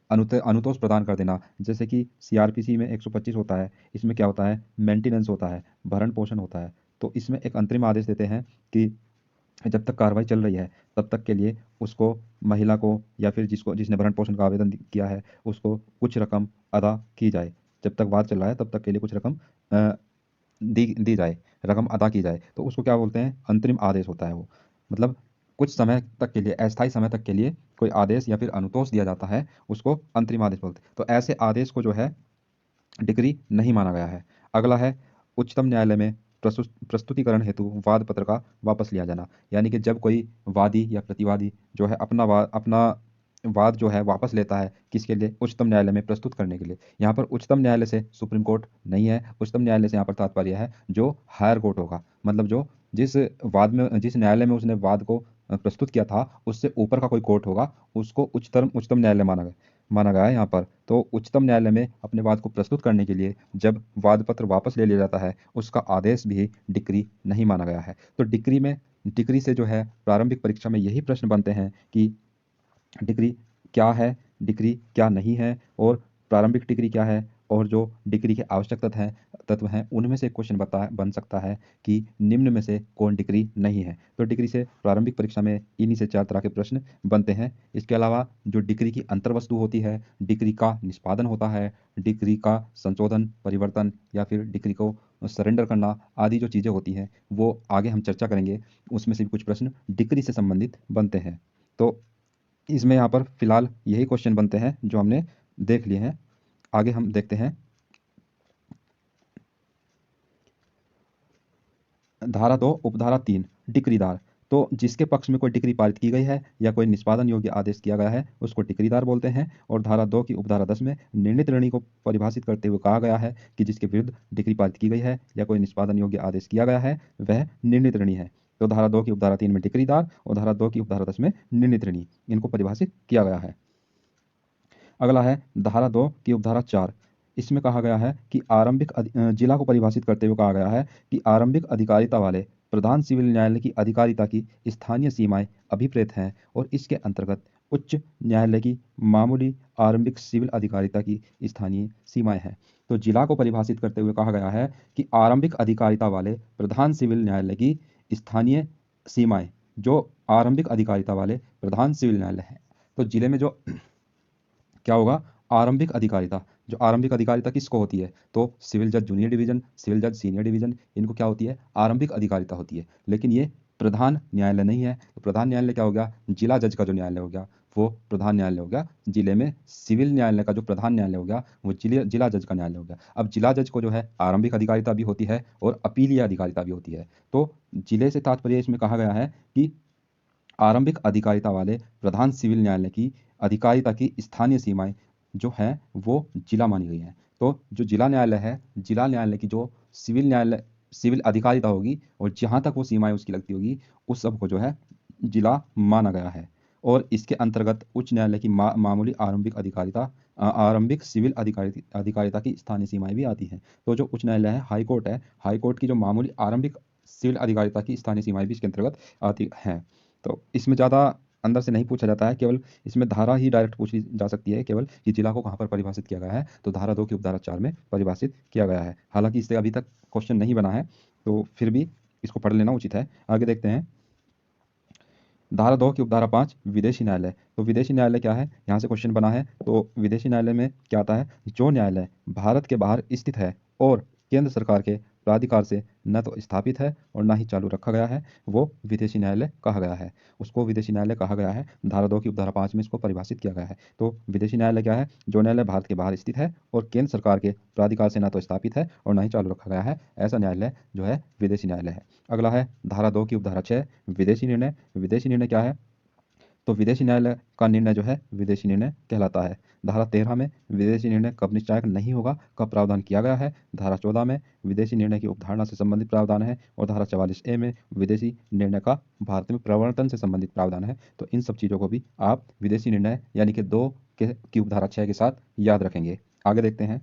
अनुतोष प्रदान कर देना, जैसे कि सीआरपीसी में 125 होता है, इसमें क्या होता है, मेंटेनेंस होता है, भरण पोषण होता है। तो इसमें एक अंतरिम आदेश देते हैं कि जब तक कार्रवाई चल रही है तब तक के लिए उसको, महिला को या फिर जिसने भरण पोषण का आवेदन किया है उसको कुछ रकम अदा की जाए। जब तक वाद चल रहा है तब तक के लिए कुछ रकम दी जाए, रकम अदा की जाए। तो उसको क्या बोलते हैं, अंतरिम आदेश होता है वो। मतलब कुछ समय तक के लिए, अस्थायी समय तक के लिए कोई आदेश या फिर अनुतोष दिया जाता है, उसको अंतरिम आदेश बोलते हैं। तो ऐसे आदेश को जो है डिक्री नहीं माना गया है। अगला है उच्चतम न्यायालय में प्रस्तुतिकरण हेतु वाद पत्र का वापस लिया जाना। यानी कि जब कोई वादी या प्रतिवादी जो है अपना वाद जो है वापस लेता है, किसके लिए, उच्चतम न्यायालय में प्रस्तुत करने के लिए। यहाँ पर उच्चतम न्यायालय से सुप्रीम कोर्ट नहीं है, उच्चतम न्यायालय से यहाँ पर तात्पर्य है जो हायर कोर्ट होगा। मतलब जो जिस न्यायालय में उसने वाद को प्रस्तुत किया था उससे ऊपर का कोई कोर्ट होगा, उसको उच्चतम न्यायालय माना गया है यहाँ पर। तो उच्चतम न्यायालय में अपने वाद को प्रस्तुत करने के लिए जब वाद पत्र वापस ले लिया जाता है, उसका आदेश भी डिक्री नहीं माना गया है। तो डिक्री से जो है प्रारंभिक परीक्षा में यही प्रश्न बनते हैं कि डिक्री क्या है, डिक्री क्या नहीं है, और प्रारंभिक डिक्री क्या है, और जो डिक्री के आवश्यक तत्व हैं उनमें से क्वेश्चन बन सकता है कि निम्न में से कौन डिक्री नहीं है। तो डिक्री से प्रारंभिक परीक्षा में इन्हीं से 4 तरह के प्रश्न बनते हैं। इसके अलावा जो डिक्री की अंतर्वस्तु होती है, डिक्री का निष्पादन होता है, डिक्री का संशोधन, परिवर्तन या फिर डिक्री को सरेंडर करना आदि जो चीज़ें होती हैं वो आगे हम चर्चा करेंगे। उसमें से भी कुछ प्रश्न डिक्री से संबंधित बनते हैं। तो इसमें यहाँ पर फिलहाल यही क्वेश्चन बनते हैं जो हमने देख लिए हैं। आगे हम देखते हैं धारा 2 उपधारा 3 डिक्रीदार। तो जिसके पक्ष में कोई डिक्री पारित की गई है या कोई निष्पादन योग्य आदेश किया गया है उसको डिक्रीदार बोलते हैं। और धारा 2 की उपधारा 10 में निर्णीत ऋणी को परिभाषित करते हुए कहा गया है कि जिसके विरुद्ध डिक्री पारित की गई है या कोई निष्पादन योग्य आदेश किया गया है वह निर्णीत ऋणी है। तो धारा 2 की उपधारा 3 में डिक्रीदार और धारा 2 की उपधारा 10 में निर्णीत ऋणी, इनको परिभाषित किया गया है। अगला है धारा 2 की उपधारा 4। इसमें कहा गया है कि जिला को परिभाषित करते हुए कहा गया है कि आरंभिक अधिकारिता वाले प्रधान सिविल न्यायालय की अधिकारिता की स्थानीय सीमाएं अभिप्रेत हैं और इसके अंतर्गत उच्च न्यायालय की मामूली आरंभिक सिविल अधिकारिता की स्थानीय सीमाएं हैं। तो जिला को परिभाषित करते हुए कहा गया है कि आरंभिक अधिकारिता वाले प्रधान सिविल न्यायालय की स्थानीय सीमाएं, जो आरंभिक अधिकारिता वाले प्रधान सिविल न्यायालय हैं। तो जिले में जो क्या होगा, आरंभिक अधिकारिता, जो आरंभिक अधिकारिता किसको होती है, तो सिविल जज जूनियर डिवीजन, सिविल जज सीनियर डिवीजन, इनको क्या होती है, आरंभिक अधिकारिता होती है। लेकिन ये प्रधान न्यायालय नहीं है। तो प्रधान न्यायालय क्या हो गया, जिला जज का जो न्यायालय हो गया वो प्रधान न्यायालय हो गया। जिले में सिविल न्यायालय का जो प्रधान न्यायालय हो गया वो जिला जज का न्यायालय हो गया। अब जिला जज को जो है आरंभिक अधिकारिता भी होती है और अपीलीय अधिकारिता भी होती है। तो जिले से तात्पर्य इसमें कहा गया है कि आरंभिक अधिकारिता वाले प्रधान सिविल न्यायालय की अधिकारिता की स्थानीय सीमाएं जो हैं वो जिला मानी गई हैं। तो जो जिला न्यायालय है, जिला न्यायालय की जो सिविल अधिकारिता होगी और जहाँ तक वो सीमाएं उसकी लगती होगी उस सब को जो है जिला माना गया है। और इसके अंतर्गत उच्च न्यायालय की मामूली आरंभिक सिविल अधिकारिता की स्थानीय सीमाएं भी आती हैं। तो जो उच्च न्यायालय है, हाई कोर्ट है, हाई कोर्ट की जो मामूली आरंभिक सिविल अधिकारिता की स्थानीय सीमाएं भी इसके अंतर्गत आती हैं। तो इसमें ज़्यादा अंदर से नहीं पूछा जाता है, केवल इसमें धारा ही डायरेक्ट पूछी जा सकती है केवल कि जिला को कहाँ पर परिभाषित किया गया है। तो धारा 2 की उपधारा 4 में परिभाषित किया गया है। हालांकि इससे अभी तक क्वेश्चन नहीं बना है तो फिर भी इसको पढ़ लेना उचित है। आगे देखते हैं धारा 2 की उपधारा 5 विदेशी न्यायालय। तो विदेशी न्यायालय क्या है, यहाँ से क्वेश्चन बना है। तो विदेशी न्यायालय में क्या आता है, जो न्यायालय भारत के बाहर स्थित है और केंद्र सरकार के प्राधिकार से न तो स्थापित है और ना ही चालू रखा गया है, वो विदेशी न्यायालय कहा गया है, उसको विदेशी न्यायालय कहा गया है। धारा 2 की उपधारा 5 में इसको परिभाषित किया गया है। तो विदेशी न्यायालय क्या है, जो न्यायालय भारत के बाहर स्थित है और केंद्र सरकार के प्राधिकार से ना तो स्थापित है और ना ही चालू रखा गया है, ऐसा न्यायालय जो है विदेशी न्यायालय है। अगला है धारा 2 की उपधारा 6 विदेशी निर्णय। विदेशी निर्णय क्या है, तो विदेशी न्यायालय का निर्णय जो है विदेशी निर्णय कहलाता है। धारा 13 में विदेशी निर्णय कब निश्चायक नहीं होगा का प्रावधान किया गया है। धारा 14 में विदेशी निर्णय की अवधारणा से संबंधित प्रावधान है और धारा 44A में विदेशी निर्णय का भारत में प्रवर्तन से संबंधित प्रावधान है। तो इन सब चीज़ों को भी आप विदेशी निर्णय यानी कि 2 की उपधारा 6 के साथ याद रखेंगे। आगे देखते हैं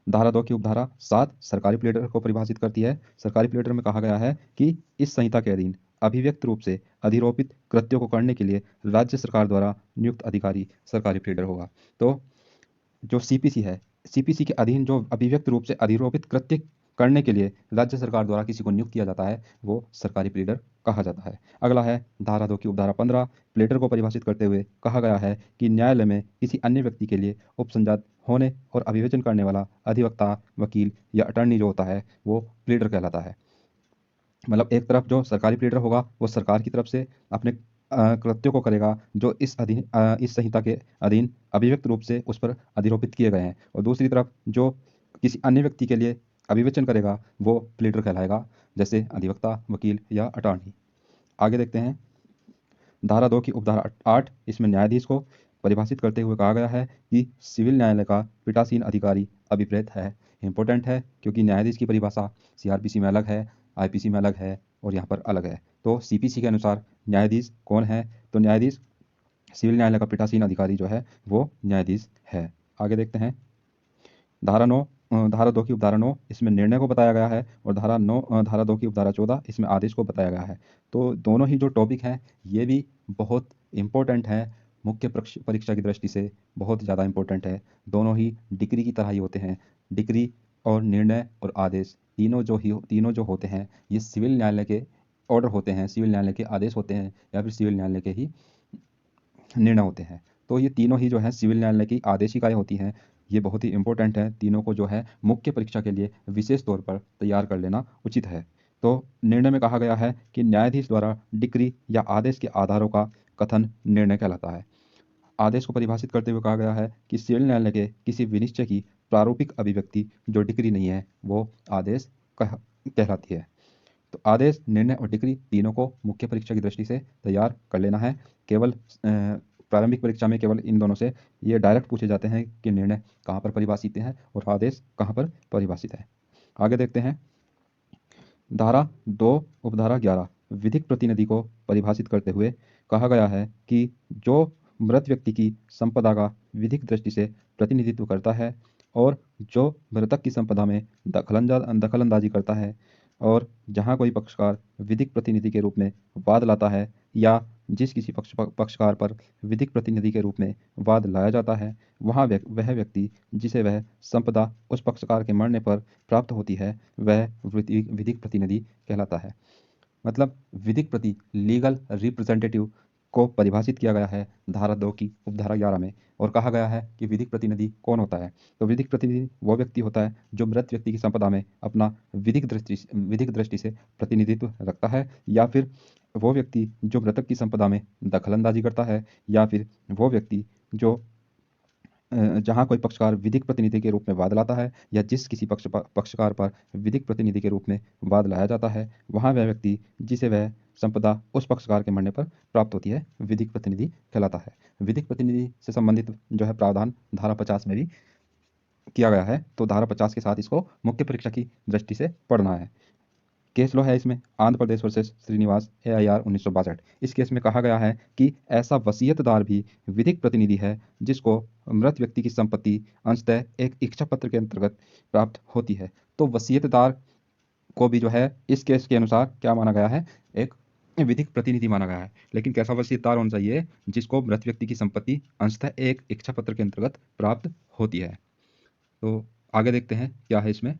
धारा 2 की उपधारा 7 सरकारी प्लेटर को परिभाषित करती है। सरकारी प्लेटर में कहा गया है कि इस संहिता के अधीन अभिव्यक्त रूप से अधिरोपित कृत्यों को करने के लिए राज्य सरकार द्वारा नियुक्त अधिकारी सरकारी प्लीडर होगा। तो जो सीपीसी है, सीपीसी के अधीन जो अभिव्यक्त रूप से अधिरोपित कृत्य करने के लिए राज्य सरकार द्वारा किसी को नियुक्त किया जाता है वो सरकारी प्लीडर कहा जाता है। अगला है धारा 2 की उपधारा 15। प्लेडर को परिभाषित करते हुए कहा गया है कि न्यायालय में किसी अन्य व्यक्ति के लिए उपसंजात होने और अभियोजन करने वाला अधिवक्ता, वकील या अटर्नी जो होता है वो प्लीडर कहलाता है। मतलब एक तरफ जो सरकारी प्लीडर होगा वो सरकार की तरफ से अपने कृत्यों को करेगा जो इस संहिता के अधीन अभिव्यक्त रूप से उस पर अधिरोपित किए गए हैं, और दूसरी तरफ जो किसी अन्य व्यक्ति के लिए अभिवेचन करेगा वो प्लीडर कहलाएगा, जैसे अधिवक्ता, वकील या अटॉर्नी। आगे देखते हैं धारा 2 की उपधारा 8। इसमें न्यायाधीश को परिभाषित करते हुए कहा गया है कि सिविल न्यायालय का पीठासीन अधिकारी अभिप्रेत है। इंपॉर्टेंट है क्योंकि न्यायाधीश की परिभाषा सीआरपीसी में अलग है, आईपीसी में अलग है और यहाँ पर अलग है। तो सीपीसी के अनुसार न्यायाधीश कौन है? तो न्यायाधीश सिविल न्यायालय का पीठासीन अधिकारी जो है वो न्यायाधीश है। आगे देखते हैं धारा 2 की उपधारा 9। इसमें निर्णय को बताया गया है, और धारा 2 की उपधारा 14 इसमें आदेश को बताया गया है। तो दोनों ही जो टॉपिक हैं ये भी बहुत इम्पोर्टेंट है, मुख्य परीक्षा की दृष्टि से बहुत ज़्यादा इम्पोर्टेंट है। दोनों ही डिग्री की तरह ही होते हैं। डिग्री और निर्णय और आदेश तीनों जो होते हैं ये सिविल न्यायालय के ऑर्डर होते हैं, सिविल न्यायालय के आदेश होते हैं या फिर सिविल न्यायालय के ही निर्णय होते हैं। तो ये तीनों ही जो है सिविल न्यायालय की आदेशिकाएं होती हैं। ये बहुत ही इंपॉर्टेंट है, तीनों को जो है मुख्य परीक्षा के लिए विशेष तौर पर तैयार कर लेना उचित है। तो निर्णय में कहा गया है कि न्यायाधीश द्वारा डिक्री या आदेश के आधारों का कथन निर्णय कहलाता है। आदेश को परिभाषित करते हुए कहा गया है कि सिविल न्यायालय के किसी विनिश्चय की प्रारूपिक अभिव्यक्ति जो डिक्री नहीं है वो आदेश कहलाती है। तो आदेश, निर्णय और डिक्री तीनों को मुख्य परीक्षा की दृष्टि से तैयार कर लेना है। केवल प्रारंभिक परीक्षा में केवल इन दोनों से ये डायरेक्ट पूछे जाते हैं कि निर्णय कहाँ पर परिभाषित है और आदेश कहाँ पर परिभाषित है। आगे देखते हैं धारा 2 उपधारा 11 विधिक प्रतिनिधि को परिभाषित करते हुए कहा गया है कि जो मृत व्यक्ति की संपदा का विधिक दृष्टि से प्रतिनिधित्व करता है और जो मृतक की संपदा में दखलंदाजी करता है, और जहाँ कोई पक्षकार विधिक प्रतिनिधि के रूप में वाद लाता है या जिस किसी पक्षकार पर विधिक प्रतिनिधि के रूप में वाद लाया जाता है वह व्यक्ति जिसे वह संपदा उस पक्षकार के मरने पर प्राप्त होती है वह विधिक प्रतिनिधि कहलाता है। मतलब विधिक प्रति लीगल रिप्रेजेंटेटिव को परिभाषित किया गया है धारा 2 की उपधारा 11 में, और कहा गया है कि विधिक प्रतिनिधि कौन होता है। तो विधिक प्रतिनिधि वो व्यक्ति होता है जो मृत व्यक्ति की संपदा में अपना विधिक दृष्टि से प्रतिनिधित्व रखता है, या फिर वो व्यक्ति जो मृतक की संपदा में दखलंदाजी करता है, या फिर वो व्यक्ति जो जहाँ कोई पक्षकार विधिक प्रतिनिधि के रूप में वाद लाता है या जिस किसी पक्षकार पर विधिक प्रतिनिधि के रूप में वाद लाया जाता है वहाँ वह व्यक्ति जिसे वह संपदा उस पक्षकार के मरने पर प्राप्त होती है विधिक प्रतिनिधि कहलाता है। विधिक प्रतिनिधि से संबंधित जो है प्रावधान धारा 50 में भी किया गया है। तो धारा 50 के साथ इसको मुख्य परीक्षा की दृष्टि से पढ़ना है। केस लो है इसमें आंध्र प्रदेश वर्सेस श्रीनिवास AIR 1962। इस केस में कहा गया है कि ऐसा वसीयतदार भी विधिक प्रतिनिधि है जिसको मृत व्यक्ति की संपत्ति अंशतः एक इच्छा पत्र के अंतर्गत प्राप्त होती है। तो वसीयतदार को भी जो है इस केस के अनुसार क्या माना गया है, एक विधिक प्रतिनिधि माना गया है। लेकिन कैसा वसीयतदार होना चाहिए? जिसको मृत व्यक्ति की संपत्ति अंशतः एक इच्छा पत्र के अंतर्गत प्राप्त होती है। तो आगे देखते हैं क्या है इसमें।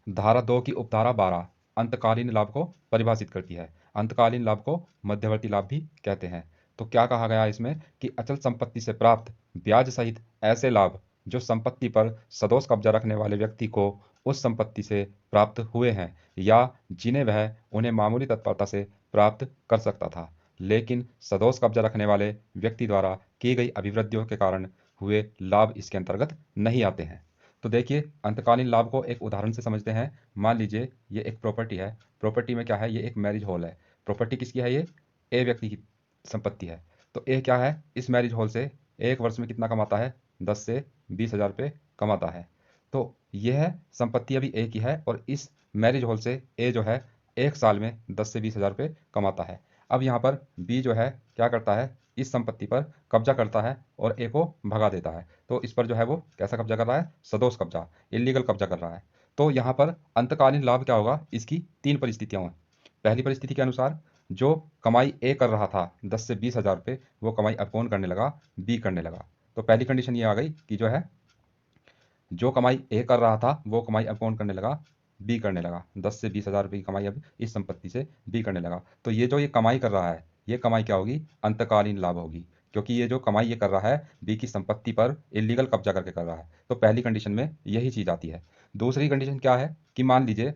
धारा 2 की उपधारा 12 अंतकालीन लाभ को परिभाषित करती है। अंतकालीन लाभ को मध्यवर्ती लाभ भी कहते हैं। तो क्या कहा गया इसमें कि अचल संपत्ति से प्राप्त ब्याज सहित ऐसे लाभ जो संपत्ति पर सदोष कब्जा रखने वाले व्यक्ति को उस संपत्ति से प्राप्त हुए हैं या जिन्हें वह उन्हें मामूली तत्परता से प्राप्त कर सकता था, लेकिन सदोष कब्जा रखने वाले व्यक्ति द्वारा की गई अभिवृद्धियों के कारण हुए लाभ इसके अंतर्गत नहीं आते हैं। तो देखिए अंतकालीन लाभ को एक उदाहरण से समझते हैं। मान लीजिए ये एक प्रॉपर्टी है। प्रॉपर्टी में क्या है, ये एक मैरिज हॉल है। प्रॉपर्टी किसकी है? ये ए व्यक्ति की संपत्ति है। तो ए क्या है, इस मैरिज हॉल से एक वर्ष में कितना कमाता है? 10 से 20 हज़ार रुपये कमाता है। तो यह संपत्ति अभी ए की है और इस मैरिज हॉल से ए जो है एक साल में 10 से 20 हज़ार रुपये कमाता है। अब यहाँ पर बी जो है क्या करता है, इस संपत्ति पर कब्जा करता है और ए को भगा देता है। तो इस पर जो है वो कैसा कब्जा कर रहा है? सदोष कब्जा, इलीगल कब्जा कर रहा है। तो यहाँ पर अंतकालीन लाभ क्या होगा, इसकी 3 परिस्थितियाँ हैं। पहली परिस्थिति के अनुसार जो कमाई ए कर रहा था 10 से 20 हज़ार रुपये, वो कमाई अब कौन करने लगा, बी करने लगा। तो पहली कंडीशन ये आ गई कि जो है जो कमाई ए कर रहा था वो कमाई अब कौन करने लगा, बी करने लगा। 10 से 20 हज़ार रुपये की कमाई अब इस संपत्ति से बी करने लगा। तो ये जो ये कमाई कर रहा है, ये कमाई क्या होगी, अंतकालीन लाभ होगी, क्योंकि ये जो कमाई ये कर रहा है बी की संपत्ति पर इलीगल कब्जा करके कर रहा है। तो पहली कंडीशन में यही चीज़ आती है। दूसरी कंडीशन क्या है कि मान लीजिए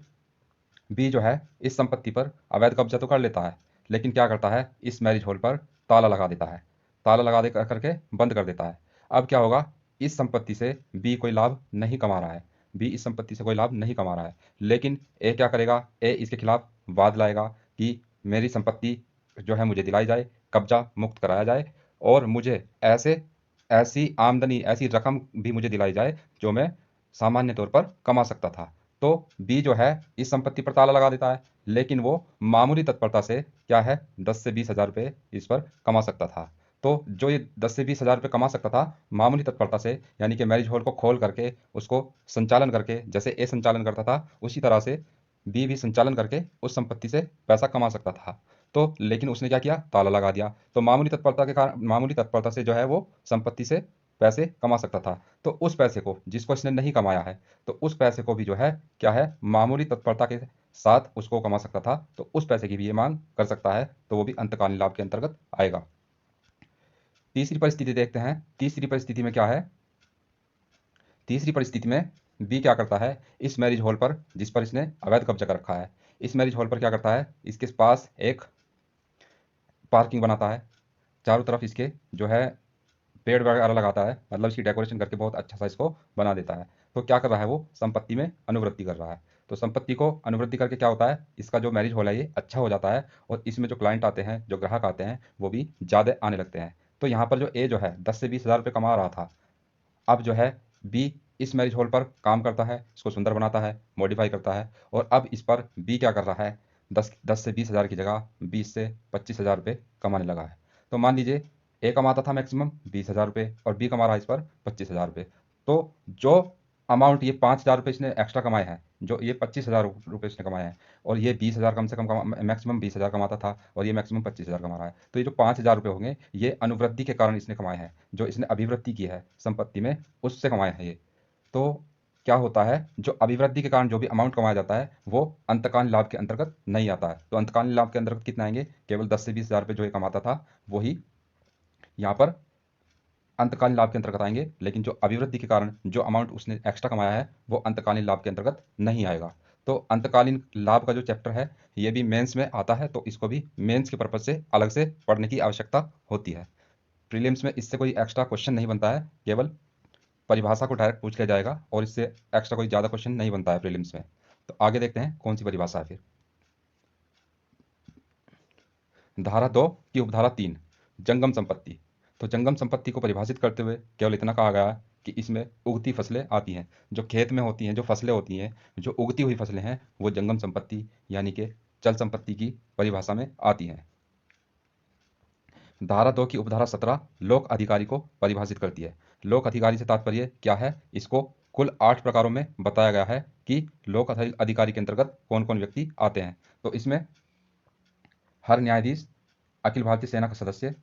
बी जो है इस संपत्ति पर अवैध कब्जा तो कर लेता है, लेकिन क्या करता है, इस मैरिज हॉल पर ताला लगा देता है, ताला लगा दे करके बंद कर देता है। अब क्या होगा, इस संपत्ति से बी कोई लाभ नहीं कमा रहा है, बी इस संपत्ति से कोई लाभ नहीं कमा रहा है, लेकिन ए क्या करेगा, ए इसके खिलाफ वाद लाएगा कि मेरी संपत्ति जो है मुझे दिलाई जाए, कब्जा मुक्त कराया जाए, और मुझे ऐसे ऐसी आमदनी, ऐसी रकम भी मुझे दिलाई जाए जो मैं सामान्य तौर पर कमा सकता था। तो बी जो है इस संपत्ति पर ताला लगा देता है, लेकिन वो मामूली तत्परता से क्या है 10 से 20 हज़ार रुपये इस पर कमा सकता था। तो जो ये 10 से 20 हज़ार रुपये कमा सकता था मामूली तत्परता से, यानी कि मैरिज हॉल को खोल करके उसको संचालन करके, जैसे ए संचालन करता था उसी तरह से बी भी संचालन करके उस संपत्ति से पैसा कमा सकता था। तो लेकिन उसने क्या किया, ताला लगा दिया। तो मामूली तत्परता से जो है वो संपत्ति से पैसे कमा सकता था। तो उस पैसे को जिसको इसने नहीं कमाया है, तो उस पैसे को भी जो है क्या है, मामूली तत्परता के साथ उसको कमा सकता था, तो उस पैसे की भी ये मांग कर सकता है, तो वो भी अंतकालीन लाभ के अंतर्गत आएगा। तीसरी परिस्थिति देखते हैं। तीसरी परिस्थिति में क्या है, तीसरी परिस्थिति में बी क्या करता है, इस मैरिज हॉल पर जिस पर इसने अवैध कब्जा कर रखा है, इस मैरिज हॉल पर क्या करता है, इसके पास एक पार्किंग बनाता है, चारों तरफ इसके जो है पेड़ वगैरह लगाता है, मतलब इसकी डेकोरेशन करके बहुत अच्छा सा इसको बना देता है। तो क्या कर रहा है, वो संपत्ति में अनुवृत्ति कर रहा है। तो संपत्ति को अनुवृत्ति करके क्या होता है, इसका जो मैरिज हॉल है ये अच्छा हो जाता है, और इसमें जो क्लाइंट आते हैं, जो ग्राहक आते हैं, वो भी ज़्यादा आने लगते हैं। तो यहाँ पर जो ए जो है 10 से 20 हज़ार रुपये कमा रहा था, अब जो है बी इस मैरिज हॉल पर काम करता है, इसको सुंदर बनाता है, मॉडिफाई करता है, और अब इस पर बी क्या कर रहा है, 10 से 20 हज़ार की जगह 20 से 25 हज़ार रुपये कमाने लगा है। तो मान लीजिए ए कमाता था मैक्सिमम 20 हज़ार रुपये और बी कमा रहा है इस पर 25 हज़ार रुपये। तो जो अमाउंट ये 5 हज़ार रुपये इसने एक्स्ट्रा कमाए हैं, जो ये 25 हज़ार रुपये इसने कमाए हैं, और ये 20 हज़ार कम से कम मैक्सिमम 20 हज़ार कमाता था, और ये मैक्सिमम 25 हज़ार कमा रहा है। तो ये जो 5 हज़ार रुपये होंगे ये अनुवृद्धि के कारण इसने कमाए हैं, जो इसने अभिवृद्धि की है संपत्ति में उससे कमाए हैं ये। तो क्या होता है, जो अभिवृद्धि के कारण जो भी अमाउंट कमाया जाता है वो अंतकालीन लाभ के अंतर्गत नहीं आता है। तो अंतकालीन लाभ के अंतर्गत कितना आएंगे, केवल 10 से 20 हज़ार रुपये जो ये कमाता था वही यहाँ पर अंतकालीन लाभ के अंतर्गत आएंगे, लेकिन जो अभिवृद्धि के कारण जो अमाउंट उसने एक्स्ट्रा कमाया है वो अंतकालीन लाभ के अंतर्गत नहीं आएगा। तो अंतकालीन लाभ का जो चैप्टर है ये भी मेंस में आता है, तो इसको भी मेंस के पर्पज से अलग से पढ़ने की आवश्यकता होती है। प्रीलिम्स में इससे कोई एक्स्ट्रा क्वेश्चन नहीं बनता है, केवल परिभाषा को डायरेक्ट पूछ लिया जाएगा, और इससे एक्स्ट्रा कोई ज़्यादा क्वेश्चन नहीं बनता है प्रीलिम्स में। तो आगे देखते हैं कौन सी परिभाषा है फिर। धारा 2 की उपधारा 3, जंगम संपत्ति। तो जंगम संपत्ति को परिभाषित करते हुए केवल इतना कहा गया कि इसमें उगती फसलें आती हैं, जो खेत में होती हैं, जो फसलें होती हैं, जो उगती हुई फसलें हैं, वो जंगम संपत्ति यानी कि चल संपत्ति की परिभाषा में आती हैं। धारा 2 की उपधारा 17 लोक अधिकारी को परिभाषित करती है। लोक अधिकारी से तात्पर्य क्या है, इसको कुल 8 प्रकारों में बताया गया है कि लोक अधिकारी के अंतर्गत कौन कौन व्यक्ति आते हैं। तो इसमें हर न्यायाधीश, अखिल भारतीय सेना का सदस्य,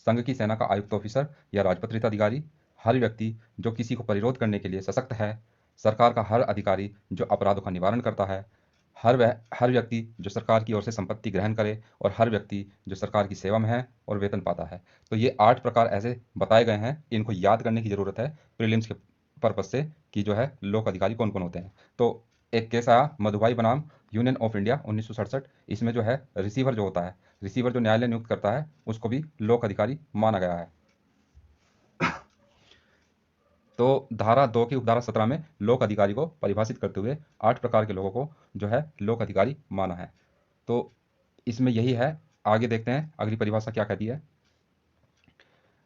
संघ की सेना का आयुक्त ऑफिसर या राजपत्रित अधिकारी, हर व्यक्ति जो किसी को परिरोध करने के लिए सशक्त है, सरकार का हर अधिकारी जो अपराधों का निवारण करता है, हर व्यक्ति जो सरकार की ओर से संपत्ति ग्रहण करे, और हर व्यक्ति जो सरकार की सेवा में है और वेतन पाता है। तो ये 8 प्रकार ऐसे बताए गए हैं, इनको याद करने की ज़रूरत है प्रीलिम्स के पर्पज से कि जो है लोक अधिकारी कौन कौन होते हैं। तो एक केस आया मधुबाई बनाम यूनियन ऑफ इंडिया 1967, इसमें जो है रिसीवर जो होता है, रिसीवर जो न्यायालय नियुक्त करता है उसको भी लोक अधिकारी माना गया है। तो धारा 2 की उपधारा 17 में लोक अधिकारी को परिभाषित करते हुए 8 प्रकार के लोगों को जो है लोक अधिकारी माना है। तो इसमें यही है। आगे देखते हैं अगली परिभाषा क्या कहती है।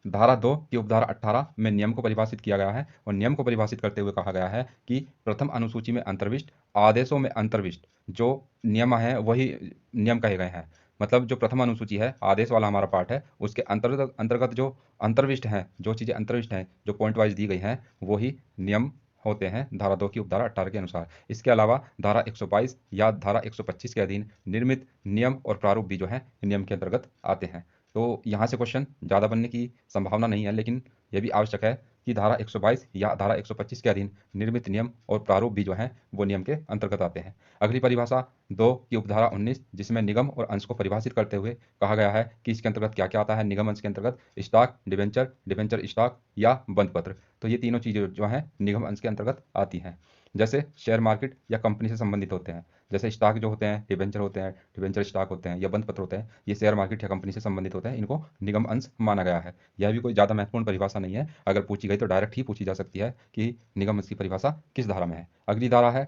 धारा 2 की उपधारा 18 में नियम को परिभाषित किया गया है, और नियम को परिभाषित करते हुए कहा गया है कि प्रथम अनुसूची में अंतर्विष्ट आदेशों में अंतर्विष्ट जो नियम है वही नियम कहे गए हैं। मतलब जो प्रथम अनुसूची है, आदेश वाला हमारा पार्ट है, उसके अंतर्गत जो अंतर्विष्ट हैं, जो चीज़ें अंतर्विष्ट हैं, जो पॉइंट वाइज दी गई हैं, वही नियम होते हैं धारा 2 की उपधारा 18 के अनुसार। इसके अलावा धारा 122 या धारा 125 के अधीन निर्मित नियम और प्रारूप भी जो है नियम के अंतर्गत आते हैं। तो यहाँ से क्वेश्चन ज़्यादा बनने की संभावना नहीं है, लेकिन यह भी आवश्यक है कि धारा 122 या धारा 125 के अधीन निर्मित नियम और प्रारूप भी जो हैं वो नियम के अंतर्गत आते हैं। अगली परिभाषा 2 की उपधारा 19, जिसमें निगम और अंश को परिभाषित करते हुए कहा गया है कि इसके अंतर्गत क्या क्या आता है। निगम अंश के अंतर्गत स्टॉक, डिबेंचर, डिबेंचर स्टॉक या बंद पत्र। तो ये तीनों चीज़ें जो हैं निगम अंश के अंतर्गत आती हैं। जैसे शेयर मार्केट या कंपनी से संबंधित होते हैं, जैसे स्टॉक जो होते हैं, डिबेंचर होते हैं, डिबेंचर स्टॉक होते हैं या बंद पत्र होते हैं, ये शेयर मार्केट या कंपनी से संबंधित होते हैं, इनको निगम अंश माना गया है। यह भी कोई ज़्यादा महत्वपूर्ण परिभाषा नहीं है, अगर पूछी गई तो डायरेक्ट ही पूछी जा सकती है कि निगम अंश की परिभाषा किस धारा में है। अगली धारा है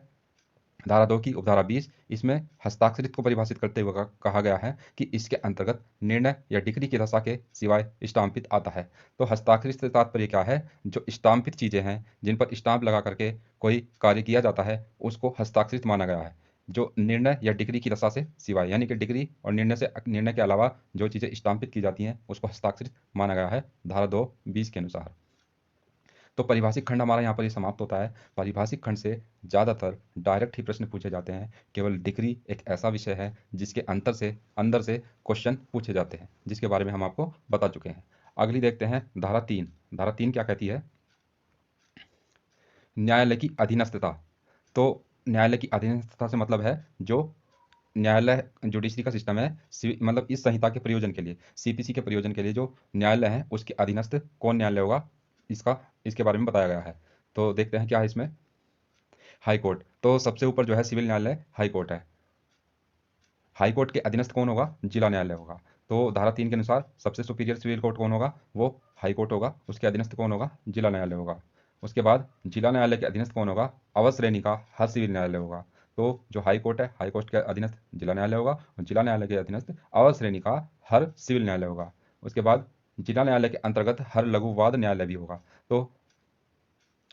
धारा 2 की उपधारा 20। इसमें हस्ताक्षरित को परिभाषित करते हुए कहा गया है कि इसके अंतर्गत निर्णय या डिक्री की दशा के सिवाय स्टाम्पित आता है। तो हस्ताक्षरित से तात्पर्य क्या है? जो स्टाम्पित चीज़ें हैं, जिन पर स्टाम्प लगा करके कोई कार्य किया जाता है, उसको हस्ताक्षरित माना गया है। जो निर्णय या डिक्री की दशा से सिवाय, यानी कि डिक्री और निर्णय के अलावा जो चीज़ें स्टाम्पित की जाती हैं, उसको हस्ताक्षरित माना गया है धारा 2:20 के अनुसार। तो परिभाषिक खंड हमारा यहाँ पर ये समाप्त होता है। परिभाषिक खंड से ज़्यादातर डायरेक्ट ही प्रश्न पूछे जाते हैं। केवल डिग्री एक ऐसा विषय है जिसके अंदर से क्वेश्चन पूछे जाते हैं, जिसके बारे में हम आपको बता चुके हैं। अगली देखते हैं धारा 3। धारा 3 क्या कहती है? न्यायालय की अधीनस्थता। तो न्यायालय की अधीनस्थता से मतलब है जो न्यायालय जुडिशरी का सिस्टम है, मतलब इस संहिता के प्रयोजन के लिए, सीपीसी के प्रयोजन के लिए जो न्यायालय है उसके अधीनस्थ कौन न्यायालय होगा, इसके बारे में बताया गया है। तो देखते हैं क्या है इसमें। High court. तो सबसे ऊपर जो है सिविल न्यायालय हाई कोर्ट है। हाई कोर्ट के अधीनस्थ कौन होगा? जिला न्यायालय होगा। तो धारा 3 के अनुसार सबसे सुपीरियर सिविल कोर्ट कौन होगा? वो हाई कोर्ट होगा। उसके अधीनस्थ कौन होगा? जिला न्यायालय होगा। उसके बाद जिला न्यायालय के अधीनस्थ कौन होगा? अवर श्रेणी का हर सिविल न्यायालय होगा। तो जो हाई कोर्ट है, हाई कोर्ट के अधीनस्थ जिला न्यायालय होगा और जिला न्यायालय के अधीनस्थ अवर श्रेणी का हर सिविल न्यायालय होगा। उसके बाद जिला न्यायालय के अंतर्गत हर लघु वाद न्यायालय भी होगा। तो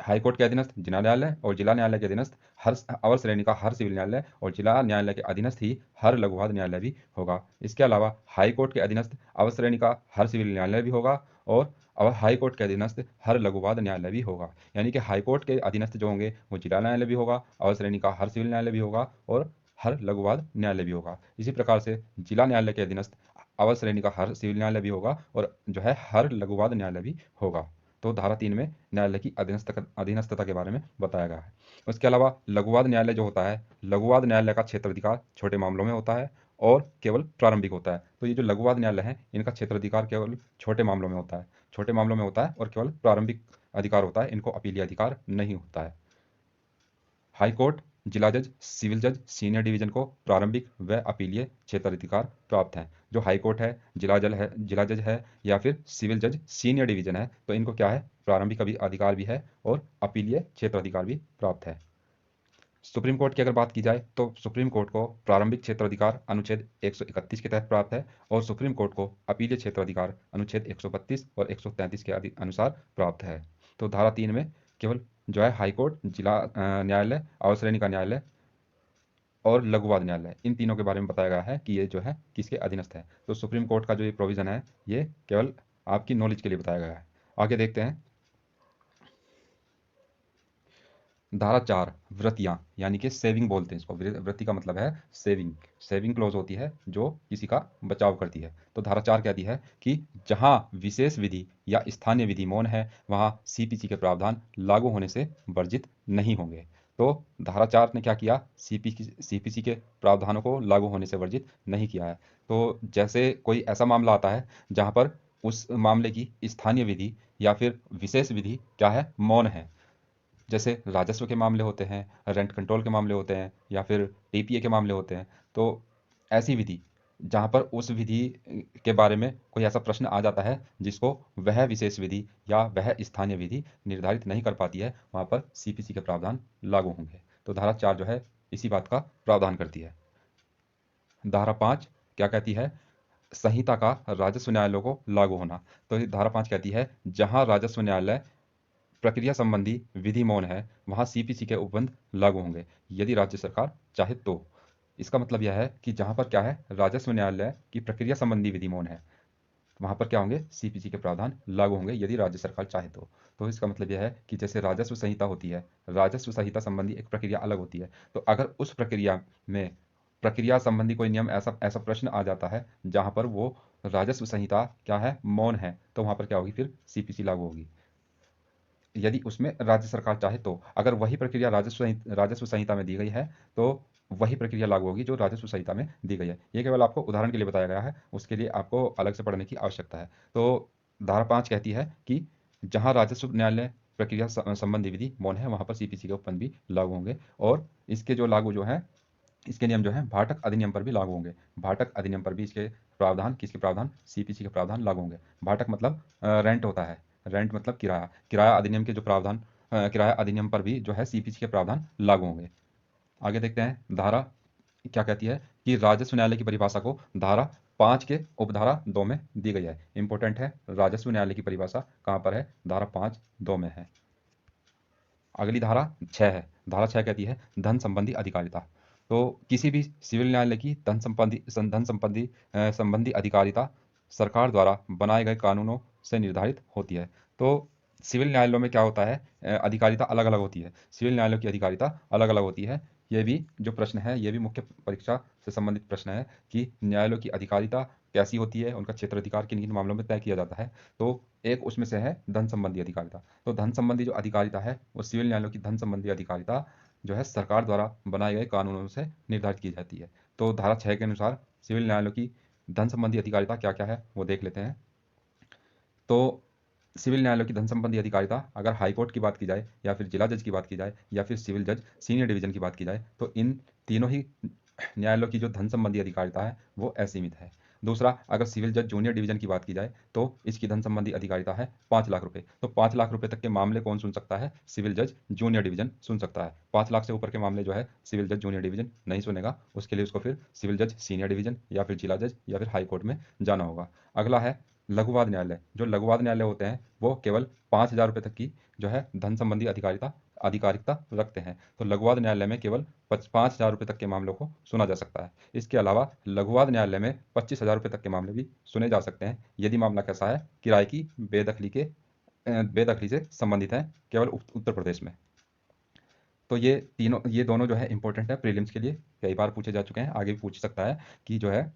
हाई कोर्ट के अधीनस्थ जिला न्यायालय और जिला न्यायालय के अधीनस्थ हर अवर श्रेणी का हर सिविल न्यायालय और जिला न्यायालय के अधीनस्थ ही हर लघु वाद न्यायालय भी होगा। इसके अलावा हाई कोर्ट के अधीनस्थ अवर श्रेणी का हर सिविल न्यायालय भी होगा और हाई कोर्ट के अधीनस्थ हर लघु वाद न्यायालय भी होगा। यानी कि हाई कोर्ट के अधीनस्थ जो होंगे वो जिला न्यायालय भी होगा, अवर श्रेणी का हर सिविल न्यायालय भी होगा और हर लघु वाद न्यायालय भी होगा। इसी प्रकार से जिला न्यायालय के अधीनस्थ अवर श्रेणी का हर सिविल न्यायालय भी होगा और जो है हर लघु वाद न्यायालय भी होगा। तो धारा 3 में न्यायालय की अधीनस्थता के बारे में बताया गया है। उसके अलावा लघुवाद न्यायालय जो होता है, लघुवाद न्यायालय का क्षेत्राधिकार छोटे मामलों में होता है और केवल प्रारंभिक होता है। तो ये जो लघुवाद न्यायालय है, इनका क्षेत्राधिकार केवल छोटे मामलों में होता है, छोटे मामलों में होता है और केवल प्रारंभिक अधिकार होता है, इनको अपीलीय अधिकार नहीं होता है। हाई कोर्ट, जिला जज, सिविल जज, सीनियर डिवीजन को प्रारंभिक व अपीलीय क्षेत्राधिकार प्राप्त है। जो हाई कोर्ट है, जिला जज है या फिर सिविल जज सीनियर डिवीजन है, तो इनको क्या है? प्रारंभिक अधिकार भी है और अपीलीय क्षेत्राधिकार भी प्राप्त है। सुप्रीम कोर्ट की अगर बात की जाए तो सुप्रीम कोर्ट को प्रारंभिक क्षेत्राधिकार अनुच्छेद 131 के तहत प्राप्त है और सुप्रीम कोर्ट को अपीलीय क्षेत्राधिकार अनुच्छेद 132 और 133 के अनुसार प्राप्त है। तो धारा 3 में केवल जो है हाई कोर्ट, जिला न्यायालय, अवर श्रेणी का न्यायालय और लघुवाद न्यायालय, इन तीनों के बारे में बताया गया है कि ये जो है किसके अधीनस्थ है। तो सुप्रीम कोर्ट का जो ये प्रोविज़न है, ये केवल आपकी नॉलेज के लिए बताया गया है। आगे देखते हैं धारा 4, व्रतियाँ, यानी कि सेविंग बोलते हैं इसको। व्रति का मतलब है सेविंग। सेविंग क्लॉज होती है जो किसी का बचाव करती है। तो धारा 4 कहती है कि जहाँ विशेष विधि या स्थानीय विधि मौन है, वहाँ सीपीसी के प्रावधान लागू होने से वर्जित नहीं होंगे। तो धारा 4 ने क्या किया? सीपीसी के प्रावधानों को लागू होने से वर्जित नहीं किया है। तो जैसे कोई ऐसा मामला आता है जहाँ पर उस मामले की स्थानीय विधि या फिर विशेष विधि क्या है? मौन है। जैसे राजस्व के मामले होते हैं, रेंट कंट्रोल के मामले होते हैं या फिर टीपीए के मामले होते हैं। तो ऐसी विधि जहाँ पर उस विधि के बारे में कोई ऐसा प्रश्न आ जाता है जिसको वह विशेष विधि या वह स्थानीय विधि निर्धारित नहीं कर पाती है, वहाँ पर सीपीसी के प्रावधान लागू होंगे। तो धारा 4 जो है इसी बात का प्रावधान करती है। धारा 5 क्या कहती है? संहिता का राजस्व न्यायालयों को लागू होना। तो धारा 5 कहती है जहाँ राजस्व न्यायालय प्रक्रिया संबंधी विधि मौन है, वहाँ सीपीसी के उपबंध लागू होंगे यदि राज्य सरकार चाहे तो। इसका मतलब यह है कि जहाँ पर क्या है? राजस्व न्यायालय की प्रक्रिया संबंधी विधि मौन है, वहाँ पर क्या होंगे, सीपीसी के प्रावधान लागू होंगे यदि राज्य सरकार चाहे तो इसका मतलब यह है कि जैसे राजस्व संहिता होती है, राजस्व संहिता संबंधी एक प्रक्रिया अलग होती है, तो अगर उस प्रक्रिया में प्रक्रिया संबंधी कोई नियम ऐसा ऐसा प्रश्न आ जाता है जहाँ पर वो राजस्व संहिता क्या है, मौन है, तो वहाँ पर क्या होगी, फिर सीपीसी लागू होगी यदि उसमें राज्य सरकार चाहे तो। अगर वही प्रक्रिया राजस्व संहिता में दी गई है तो वही प्रक्रिया लागू होगी जो राजस्व संहिता में दी गई है। ये केवल आपको उदाहरण के लिए बताया गया है, उसके लिए आपको अलग से पढ़ने की आवश्यकता है। तो धारा 5 कहती है कि जहां राजस्व न्यायालय प्रक्रिया संबंधी विधि मौन है वहां पर सीपीसी के उपबंध भी लागू होंगे, और इसके जो लागू जो है, इसके नियम जो है भाटक अधिनियम पर भी लागू होंगे। भाटक अधिनियम पर भी इसके प्रावधान, किसके प्रावधान, सीपीसी के प्रावधान लागू होंगे। भाटक मतलब रेंट होता है, रेंट मतलब किराया, किराया अधिनियम के जो प्रावधान, किराया अधिनियम पर भी जो है सीपीसी के प्रावधान लागू होंगे। आगे देखते हैं धारा क्या कहती है कि राजस्व न्यायालय की परिभाषा को धारा 5 के उपधारा 2 में दी गई है। इंपॉर्टेंट है, राजस्व न्यायालय की परिभाषा कहाँ पर है, धारा 5(2) में है। अगली धारा 6 है। धारा 6 कहती है धन संबंधी अधिकारिता। तो किसी भी सिविल न्यायालय की धन संबंधी अधिकारिता सरकार द्वारा बनाए गए कानूनों से निर्धारित होती है। तो सिविल न्यायालयों में क्या होता है, अधिकारिता अलग अलग होती है, सिविल न्यायालयों की अधिकारिता अलग अलग होती है। ये भी जो प्रश्न है, ये भी मुख्य परीक्षा से संबंधित प्रश्न है कि न्यायालयों की अधिकारिता कैसी होती है, उनका क्षेत्राधिकार किन किन मामलों में तय किया जाता है। तो एक उसमें से है धन संबंधी अधिकारिता। तो धन संबंधी जो अधिकारिता है वो सिविल न्यायालयों की धन संबंधी अधिकारिता जो है सरकार द्वारा बनाए गए कानूनों से निर्धारित की जाती है। तो धारा 6 के अनुसार सिविल न्यायालयों की धन संबंधी अधिकारिता क्या क्या है वो देख लेते हैं। तो सिविल न्यायालयों की धन संबंधी अधिकारिता, अगर हाई कोर्ट की बात की जाए या फिर जिला जज की बात की जाए या फिर सिविल जज सीनियर डिवीजन की बात की जाए, तो इन तीनों ही न्यायालयों की जो धन संबंधी अधिकारिता है वो असीमित है। दूसरा, अगर सिविल जज जूनियर डिवीजन की बात की जाए तो इसकी धन संबंधी अधिकारिता है 5 लाख रुपए। तो 5 लाख रुपए तक के मामले कौन सुन सकता है, सिविल जज जूनियर डिवीजन सुन सकता है। 5 लाख से ऊपर के मामले जो है सिविल जज जूनियर डिवीजन नहीं सुनेगा, उसके लिए उसको फिर सिविल जज सीनियर डिवीजन या फिर जिला जज या फिर हाई कोर्ट में जाना होगा। अगला है लघुवाद न्यायालय। जो लघुवाद न्यायालय होते हैं वो केवल 5,000 रुपये तक की जो है धन संबंधी आधिकारिकता रखते हैं। तो लघुवाद न्यायालय में केवल 5,000 रुपये तक के मामलों को सुना जा सकता है। इसके अलावा लघुवाद न्यायालय में 25,000 रुपये तक के मामले भी सुने जा सकते हैं यदि मामला कैसा है, किराए की बेदखली से संबंधित है, केवल उत्तर प्रदेश में। तो ये दोनों जो है इंपॉर्टेंट है प्रीलिम्स के लिए, कई बार पूछे जा चुके हैं, आगे भी पूछ सकता है कि जो है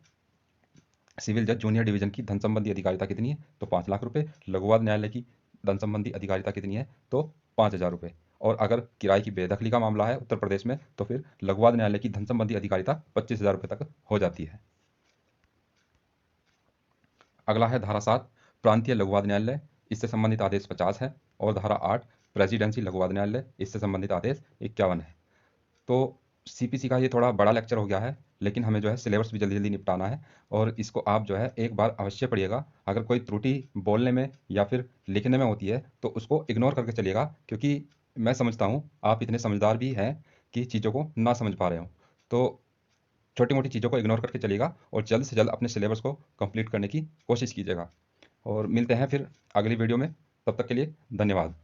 सिविल जज जूनियर डिवीजन की धन संबंधी अधिकारिता कितनी है, तो 5 लाख रुपए। लघुवाद न्यायालय की धन संबंधी अधिकारिता कितनी है, तो 5,000 रुपये। और अगर किराए की बेदखली का मामला है उत्तर प्रदेश में तो फिर लघुवाद न्यायालय की धन संबंधी अधिकारिता 25,000 रुपये तक हो जाती है। अगला है धारा 7 प्रांतीय लघुवाद न्यायालय, इससे संबंधित आदेश 50 है। और धारा 8 प्रेसिडेंसी लघुवाद न्यायालय, इससे संबंधित आदेश 51 है। तो सीपीसी का ये थोड़ा बड़ा लेक्चर हो गया है, लेकिन हमें जो है सिलेबस भी जल्दी जल्दी निपटाना है, और इसको आप जो है एक बार अवश्य पढ़िएगा। अगर कोई त्रुटि बोलने में या फिर लिखने में होती है तो उसको इग्नोर करके चलिएगा, क्योंकि मैं समझता हूँ आप इतने समझदार भी हैं कि चीज़ों को ना समझ पा रहे हो। तो छोटी मोटी चीज़ों को इग्नोर करके चलिएगा और जल्द से जल्द अपने सिलेबस को कंप्लीट करने की कोशिश कीजिएगा। और मिलते हैं फिर अगली वीडियो में, तब तक के लिए धन्यवाद।